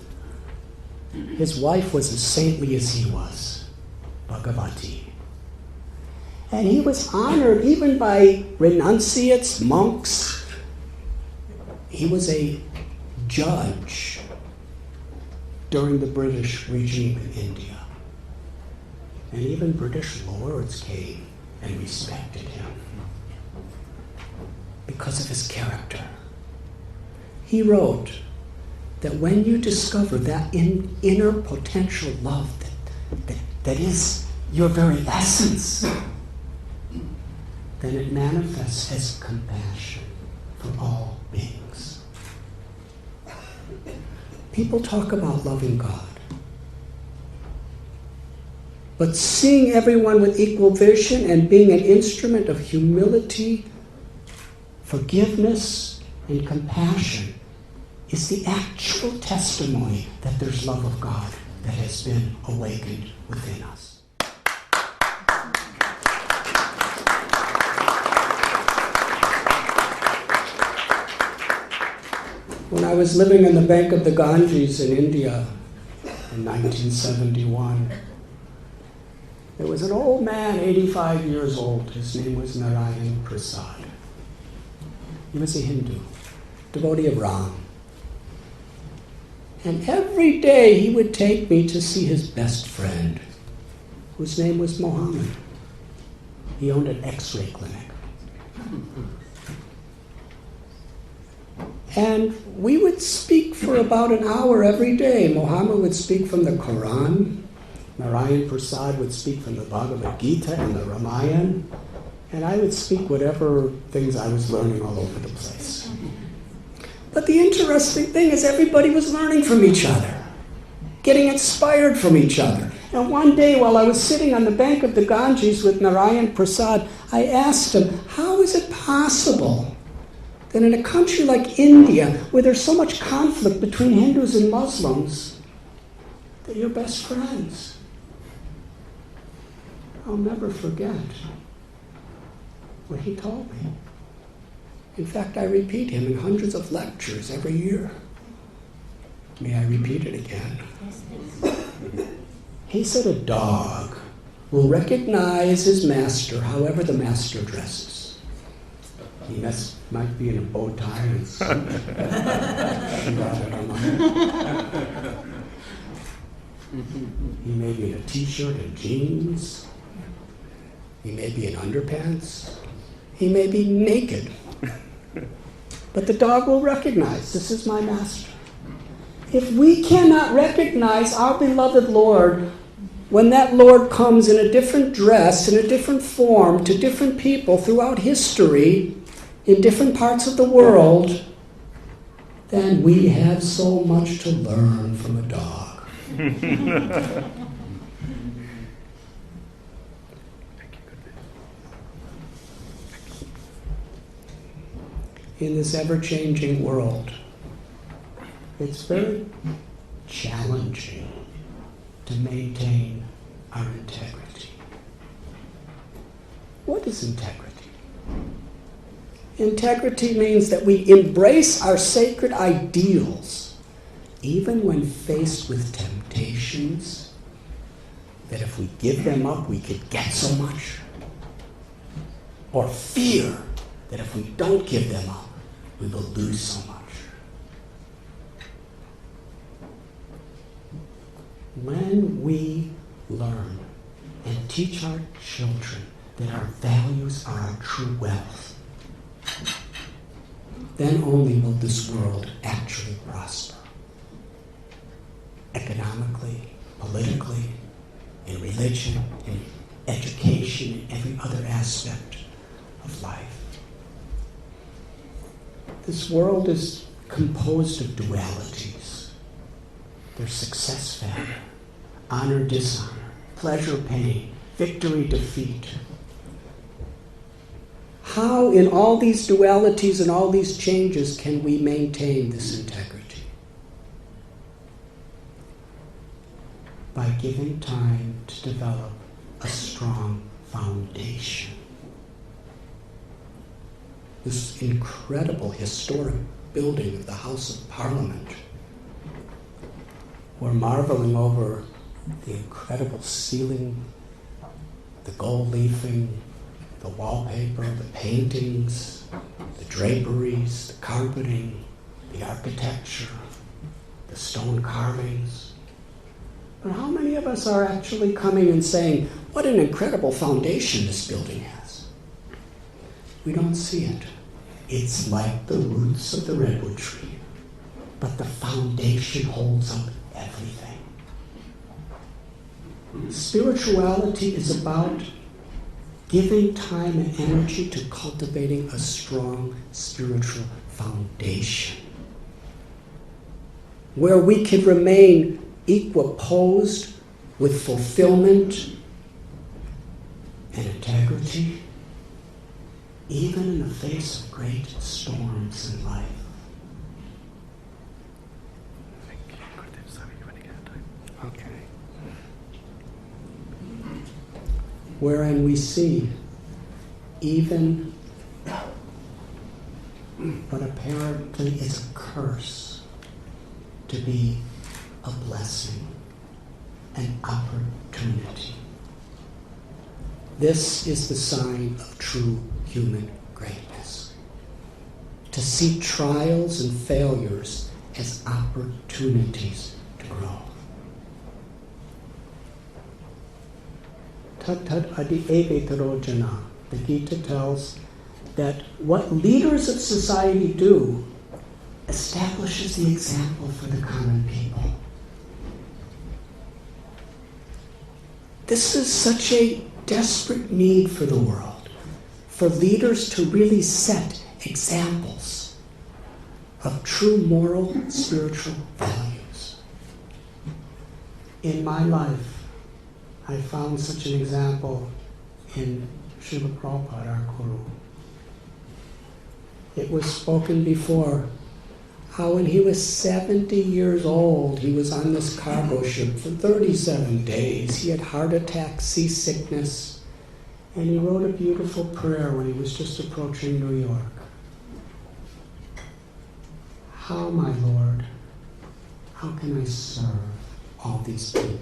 His wife was as saintly as he was, Bhagavati. And he was honored even by renunciates, monks. He was a judge during the British regime in India. And even British lords came and respected him because of his character. He wrote that when you discover that inner potential love that is your very essence, then it manifests as compassion for all beings. People talk about loving God, but seeing everyone with equal vision and being an instrument of humility, forgiveness, and compassion is the actual testimony that there's love of God that has been awakened within us. When I was living on the bank of the Ganges in India in 1971, there was an old man, 85 years old. His name was Narayan Prasad. He was a Hindu, devotee of Ram. And every day he would take me to see his best friend, whose name was Mohammed. He owned an X-ray clinic. And we would speak for about an hour every day. Mohammed would speak from the Quran. Narayan Prasad would speak from the Bhagavad Gita and the Ramayana. And I would speak whatever things I was learning all over the place. But the interesting thing is everybody was learning from each other, getting inspired from each other. And one day while I was sitting on the bank of the Ganges with Narayan Prasad, I asked him, how is it possible that in a country like India, where there's so much conflict between Hindus and Muslims, that you're best friends? I'll never forget what he told me. In fact, I repeat him in hundreds of lectures every year. May I repeat it again? He said a dog will recognize his master however the master dresses. He might be in a bow tie and he may be in a t-shirt and jeans. He may be in underpants. He may be naked. But the dog will recognize, this is my master. If we cannot recognize our beloved Lord when that Lord comes in a different dress, in a different form, to different people throughout history, in different parts of the world, then we have so much to learn from a dog. In this ever-changing world, it's very challenging to maintain our integrity. What is integrity? Integrity means that we embrace our sacred ideals, even when faced with temptations, that if we give them up, we could get so much, or fear that if we don't give them up, we will lose so much. When we learn and teach our children that our values are our true wealth, then only will this world actually prosper. Economically, politically, in religion, in education, in every other aspect of life. This world is composed of dualities. There's success, failure, honor, dishonor, pleasure, pain, victory, defeat. How, in all these dualities and all these changes, can we maintain this integrity? By giving time to develop a strong foundation. This incredible historic building of the House of Parliament. We're marveling over the incredible ceiling, the gold leafing, the wallpaper, the paintings, the draperies, the carpeting, the architecture, the stone carvings. But how many of us are actually coming and saying, what an incredible foundation this building has? We don't see it. It's like the roots of the redwood tree, but the foundation holds up everything. Spirituality is about giving time and energy to cultivating a strong spiritual foundation, where we can remain equiposed with fulfillment and integrity, even in the face of great storms in life. Okay. Wherein we see even what apparently is a curse to be a blessing, an opportunity. This is the sign of true human greatness. To see trials and failures as opportunities to grow. Tat tat adi evetaro jana. The Gita tells that what leaders of society do establishes the example for the common people. This is such a desperate need for the world, for leaders to really set examples of true moral, spiritual values. In my life, I found such an example in Srila Prabhupada, our Guru. It was spoken before how when he was 70 years old, he was on this cargo ship for 37 days. He had heart attack, seasickness, and he wrote a beautiful prayer when he was just approaching New York. How, my Lord, how can I serve all these people?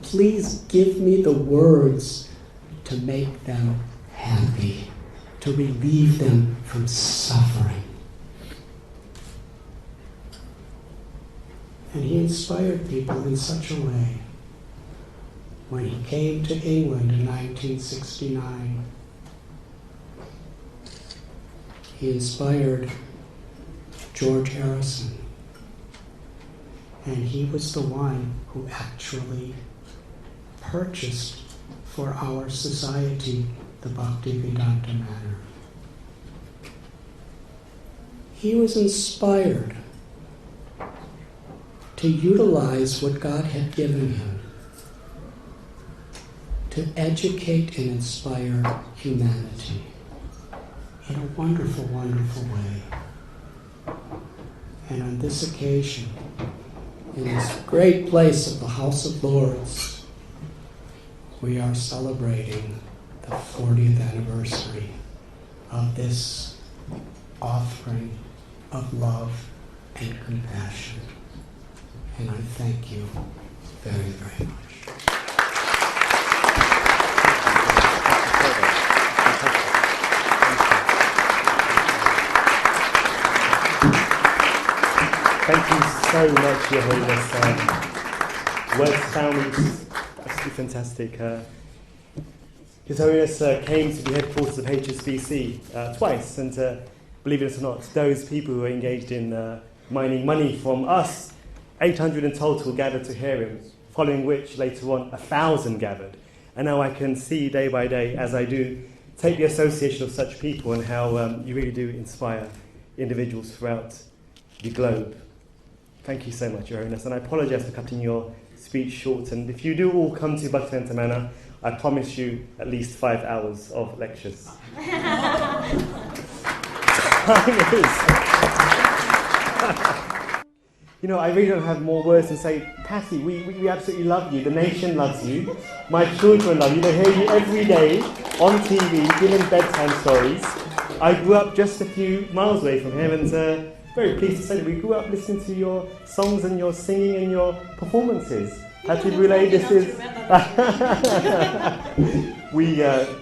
Please give me the words to make them happy, to relieve them from suffering. And he inspired people in such a way. When he came to England in 1969, he inspired George Harrison. And he was the one who actually purchased for our society the Bhaktivedanta Manor. He was inspired to utilize what God had given him to educate and inspire humanity in a wonderful, wonderful way. And on this occasion, in this great place of the House of Lords, we are celebrating the 40th anniversary of this offering of love and compassion. And I thank you very, very much. Thank you so much, Your Holiness. Words sound absolutely fantastic. His Holiness came to the headquarters of HSBC twice, and believe it or not, those people who are engaged in mining money from us, 800 in total gathered to hear him, following which later on 1,000 gathered. And now I can see day by day, as I do, take the association of such people and how you really do inspire individuals throughout the globe. Thank you so much, Your Holiness. And I apologize for cutting your speech short. And if you do all come to Bhaktivedanta Manor, I promise you at least 5 hours of lectures. You know, I really don't have more words to say. Patty, we absolutely love you. The nation loves you. My children love you. They hear you every day on TV, giving bedtime stories. I grew up just a few miles away from here, and very pleased to say that we grew up listening to your songs and your singing and your performances. Patty Brule, this is... We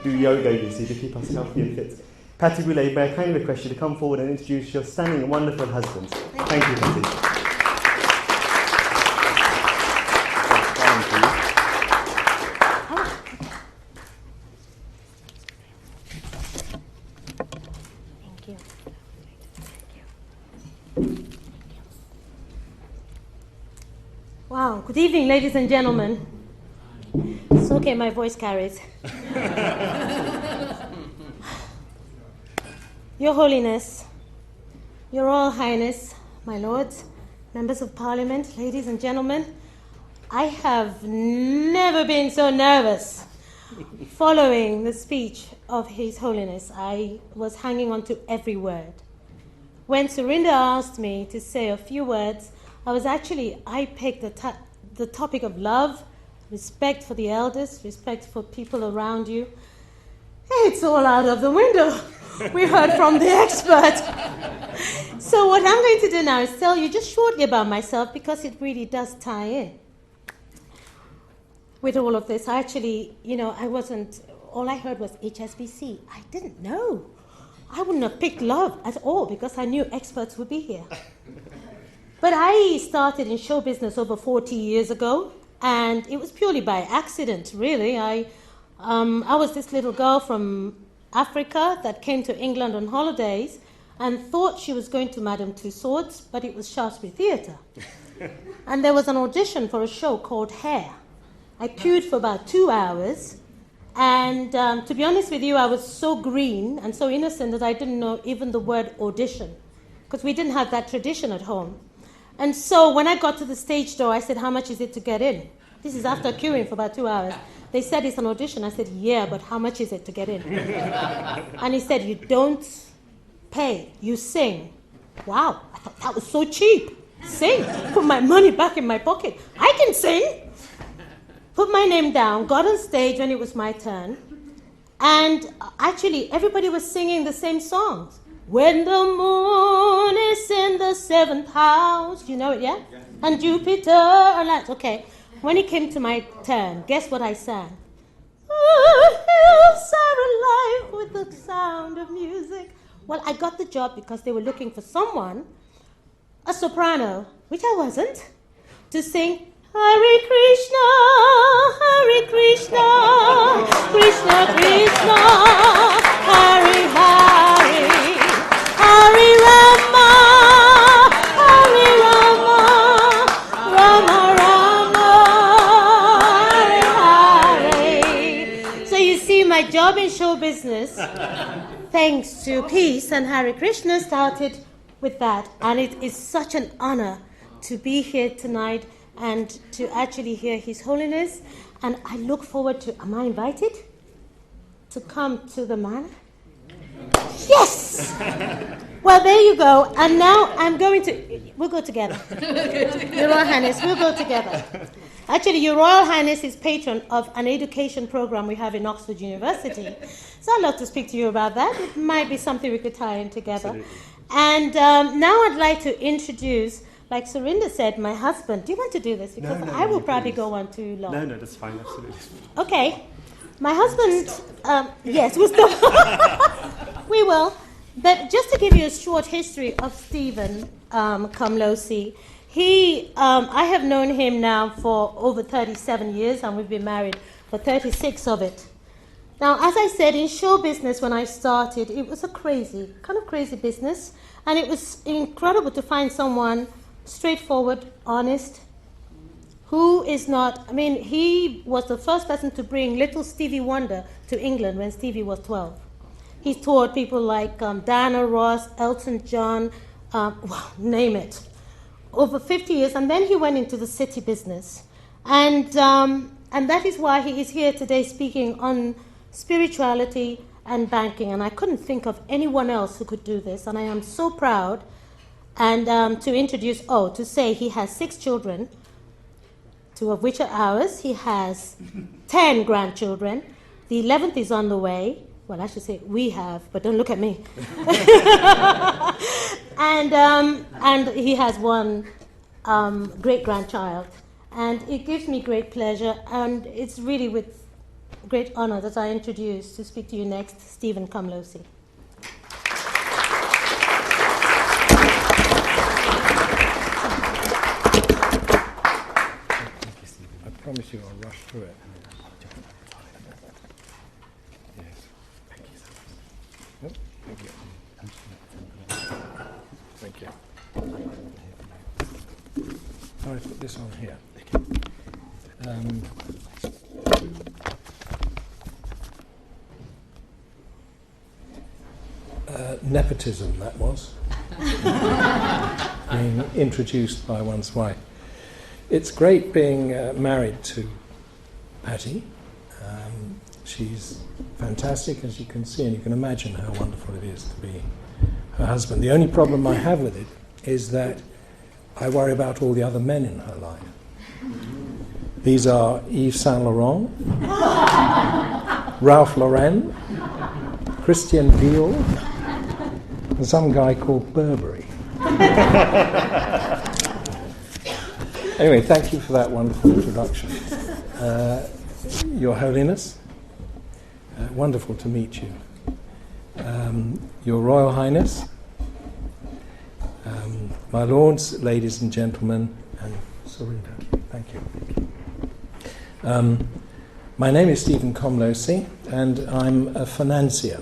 do yoga, you see, to keep us healthy and fit. Patty Brule, may I kindly request you to come forward and introduce your stunning and wonderful husband. Thank you, Patty. Wow, good evening, ladies and gentlemen. It's okay, my voice carries. Your Holiness, Your Royal Highness, my lords, members of Parliament, ladies and gentlemen, I have never been so nervous following the speech of His Holiness. I was hanging on to every word. When Surinda asked me to say a few words, I picked the topic of love, respect for the elders, respect for people around you. It's all out of the window. We heard from the expert. So what I'm going to do now is tell you just shortly about myself, because it really does tie in with all of this. All I heard was HSBC. I didn't know. I wouldn't have picked love at all because I knew experts would be here. But I started in show business over 40 years ago, and it was purely by accident, really. I was this little girl from Africa that came to England on holidays and thought she was going to Madame Tussauds, but it was Shaftesbury Theatre. And there was an audition for a show called Hair. I queued for about 2 hours, and to be honest with you, I was so green and so innocent that I didn't know even the word audition, because we didn't have that tradition at home. And so when I got to the stage door, I said, how much is it to get in? This is after queuing for about 2 hours. They said it's an audition. I said, yeah, but how much is it to get in? And he said, you don't pay, you sing. Wow, I thought that was so cheap. Sing, put my money back in my pocket. I can sing. Put my name down, got on stage when it was my turn. And actually, everybody was singing the same songs. When the moon is in the 7th house, you know it, yeah? And Jupiter, and that's okay. When it came to my turn, guess what I sang? The hills are alive with the sound of music. Well, I got the job because they were looking for someone, a soprano, which I wasn't, to sing Hare Krishna, Hare Krishna, Krishna Krishna, Hare Hare. Hare Rama, Hare Rama, Rama Rama, Hare Hare. So you see, my job in show business, thanks to peace and Hare Krishna, started with that. And it is such an honor to be here tonight and to actually hear His Holiness. And I look forward to, am I invited to come to the manor? Yes! Well, there you go. And now I'm going to... We'll go together. Your Royal Highness, we'll go together. Actually, Your Royal Highness is patron of an education program we have in Oxford University. So I'd love to speak to you about that. It might be something we could tie in together. Absolutely. And now I'd like to introduce, like Surinda said, my husband. Do you want to do this? Because I will probably go on too long. No, that's fine. Absolutely. Okay. My husband, yes, we'll stop. We will. But just to give you a short history of Stephen Kamlosi, I have known him now for over 37 years, and we've been married for 36 of it. Now, as I said, in show business when I started, it was a kind of crazy business. And it was incredible to find someone straightforward, honest, who is not... I mean, he was the first person to bring little Stevie Wonder to England when Stevie was 12. He toured people like Diana Ross, Elton John, name it, over 50 years. And then he went into the city business. And that is why he is here today speaking on spirituality and banking. And I couldn't think of anyone else who could do this. And I am so proud. And to say he has 6 children, 2 of which are ours. He has 10 grandchildren. The 11th is on the way. Well, I should say we have, but don't look at me. And he has 1 great-grandchild. And it gives me great pleasure, and it's really with great honor that I introduce to speak to you next, Stephen Komlosi. I promise you I'll rush through it. Yes. Thank you so much. Thank you. Thank you. I put this on here. Nepotism, that was. Being introduced by one's wife. It's great being married to Patty. She's fantastic, as you can see, and you can imagine how wonderful it is to be her husband. The only problem I have with it is that I worry about all the other men in her life. These are Yves Saint Laurent, Ralph Lauren, Christian Dior, and some guy called Burberry. Anyway, thank you for that wonderful introduction. Your Holiness, wonderful to meet you. Your Royal Highness, my lords, ladies and gentlemen, and Surinder, thank you. My name is Stephen Komlosi, and I'm a financier.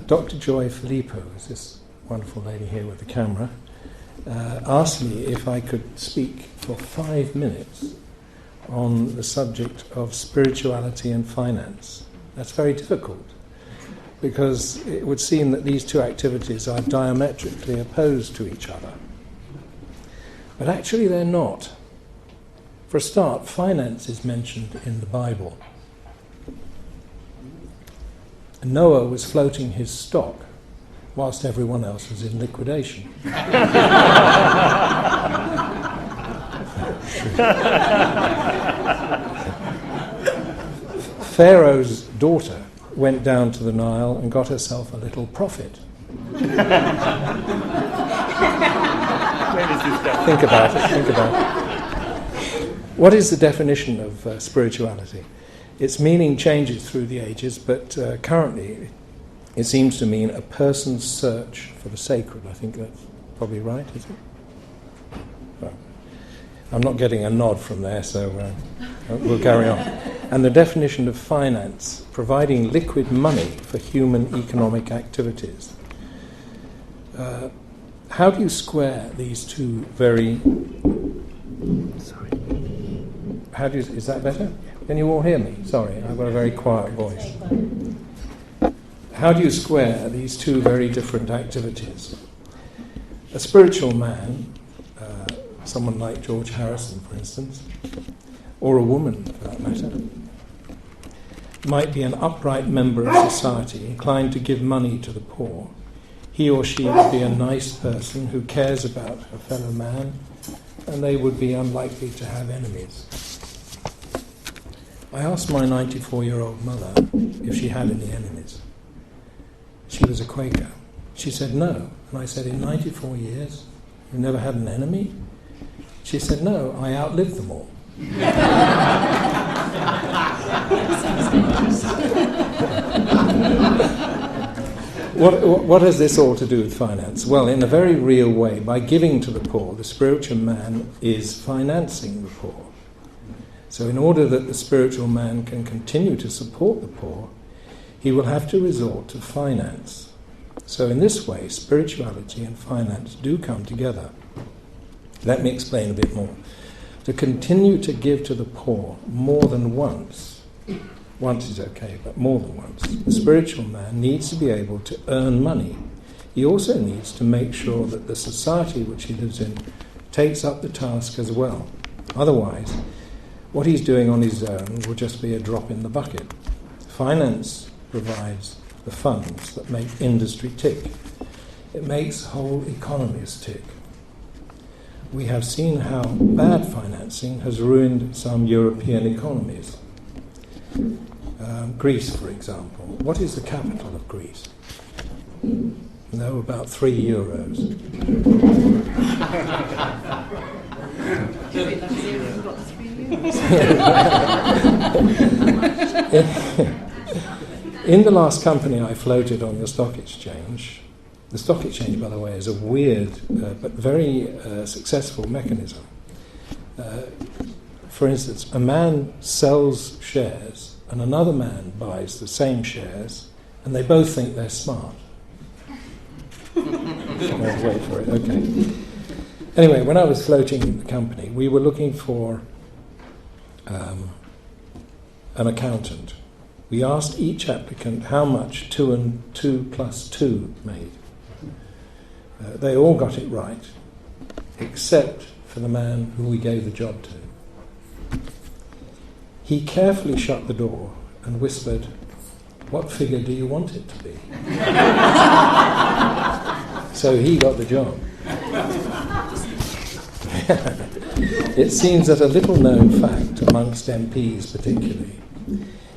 Dr. Joy Filippo, is this wonderful lady here with the camera, asked me if I could speak for 5 minutes on the subject of spirituality and finance. That's very difficult, because it would seem that these 2 activities are diametrically opposed to each other. But actually they're not. For a start, finance is mentioned in the Bible. Noah was floating his stock whilst everyone else was in liquidation. Pharaoh's daughter went down to the Nile and got herself a little profit. Think about it. What is the definition of spirituality? Its meaning changes through the ages, but currently it seems to mean a person's search for the sacred. I think that's probably right, is it? Well, I'm not getting a nod from there, so we'll carry on. And the definition of finance, providing liquid money for human economic activities. How do you square these 2 very... Sorry. Is that better? Can you all hear me? Sorry, I've got a very quiet voice. How do you square these 2 very different activities? A spiritual man, someone like George Harrison, for instance, or a woman, for that matter, might be an upright member of society, inclined to give money to the poor. He or she would be a nice person who cares about her fellow man, and they would be unlikely to have enemies. I asked my 94-year-old mother if she had any enemies. She was a Quaker. She said no. And I said, in 94 years, you've never had an enemy? She said, no, I outlived them all. What has this all to do with finance? Well, in a very real way, by giving to the poor, the spiritual man is financing the poor. So in order that the spiritual man can continue to support the poor, he will have to resort to finance. So in this way, spirituality and finance do come together. Let me explain a bit more. To continue to give to the poor more than once is okay, but more than once, the spiritual man needs to be able to earn money. He also needs to make sure that the society which he lives in takes up the task as well. Otherwise, what he's doing on his own will just be a drop in the bucket. Finance provides the funds that make industry tick. It makes whole economies tick. We have seen how bad financing has ruined some European economies. Greece, for example. What is the capital of Greece? No, about 3 euros. In the last company I floated on the stock exchange, by the way, is a weird but very successful mechanism. For instance, a man sells shares and another man buys the same shares and they both think they're smart. Wait for it, okay. Anyway, when I was floating the company, we were looking for an accountant. We asked each applicant how much 2 and 2 plus 2 made. They all got it right, except for the man who we gave the job to. He carefully shut the door and whispered, "What figure do you want it to be?" So he got the job. It seems that a little-known fact amongst MPs particularly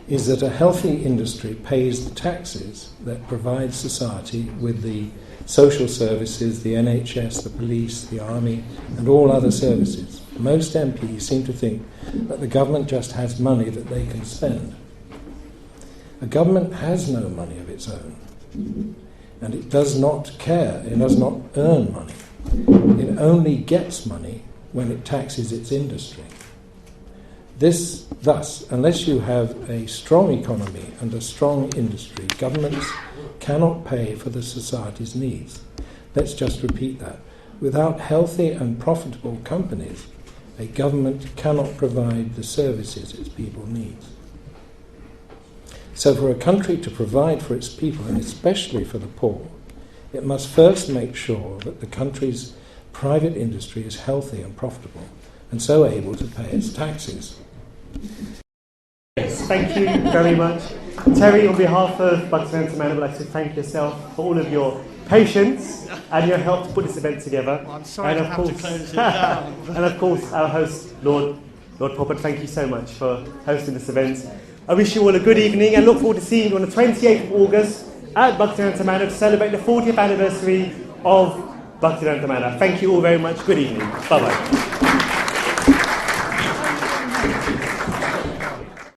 is that a healthy industry pays the taxes that provide society with the social services, the NHS, the police, the army, and all other services. Most MPs seem to think that the government just has money that they can spend. A government has no money of its own, and it does not care, it does not earn money. It only gets money when it taxes its industry. Thus, unless you have a strong economy and a strong industry, governments cannot pay for the society's needs. Let's just repeat that. Without healthy and profitable companies, a government cannot provide the services its people need. So for a country to provide for its people, and especially for the poor, it must first make sure that the country's private industry is healthy and profitable, and so able to pay its taxes. Yes, thank you very much. Terry, on behalf of Bhaktivedanta Manor, I would like to thank yourself for all of your patience and your help to put this event together. Well, I'm sorry to have to close it down. And of course, our host, Lord Prabhupada, thank you so much for hosting this event. I wish you all a good evening and look forward to seeing you on the 28th of August at Bhaktivedanta Manor to celebrate the 40th anniversary of Bhaktivedanta Manor. Thank you all very much. Good evening. Bye-bye.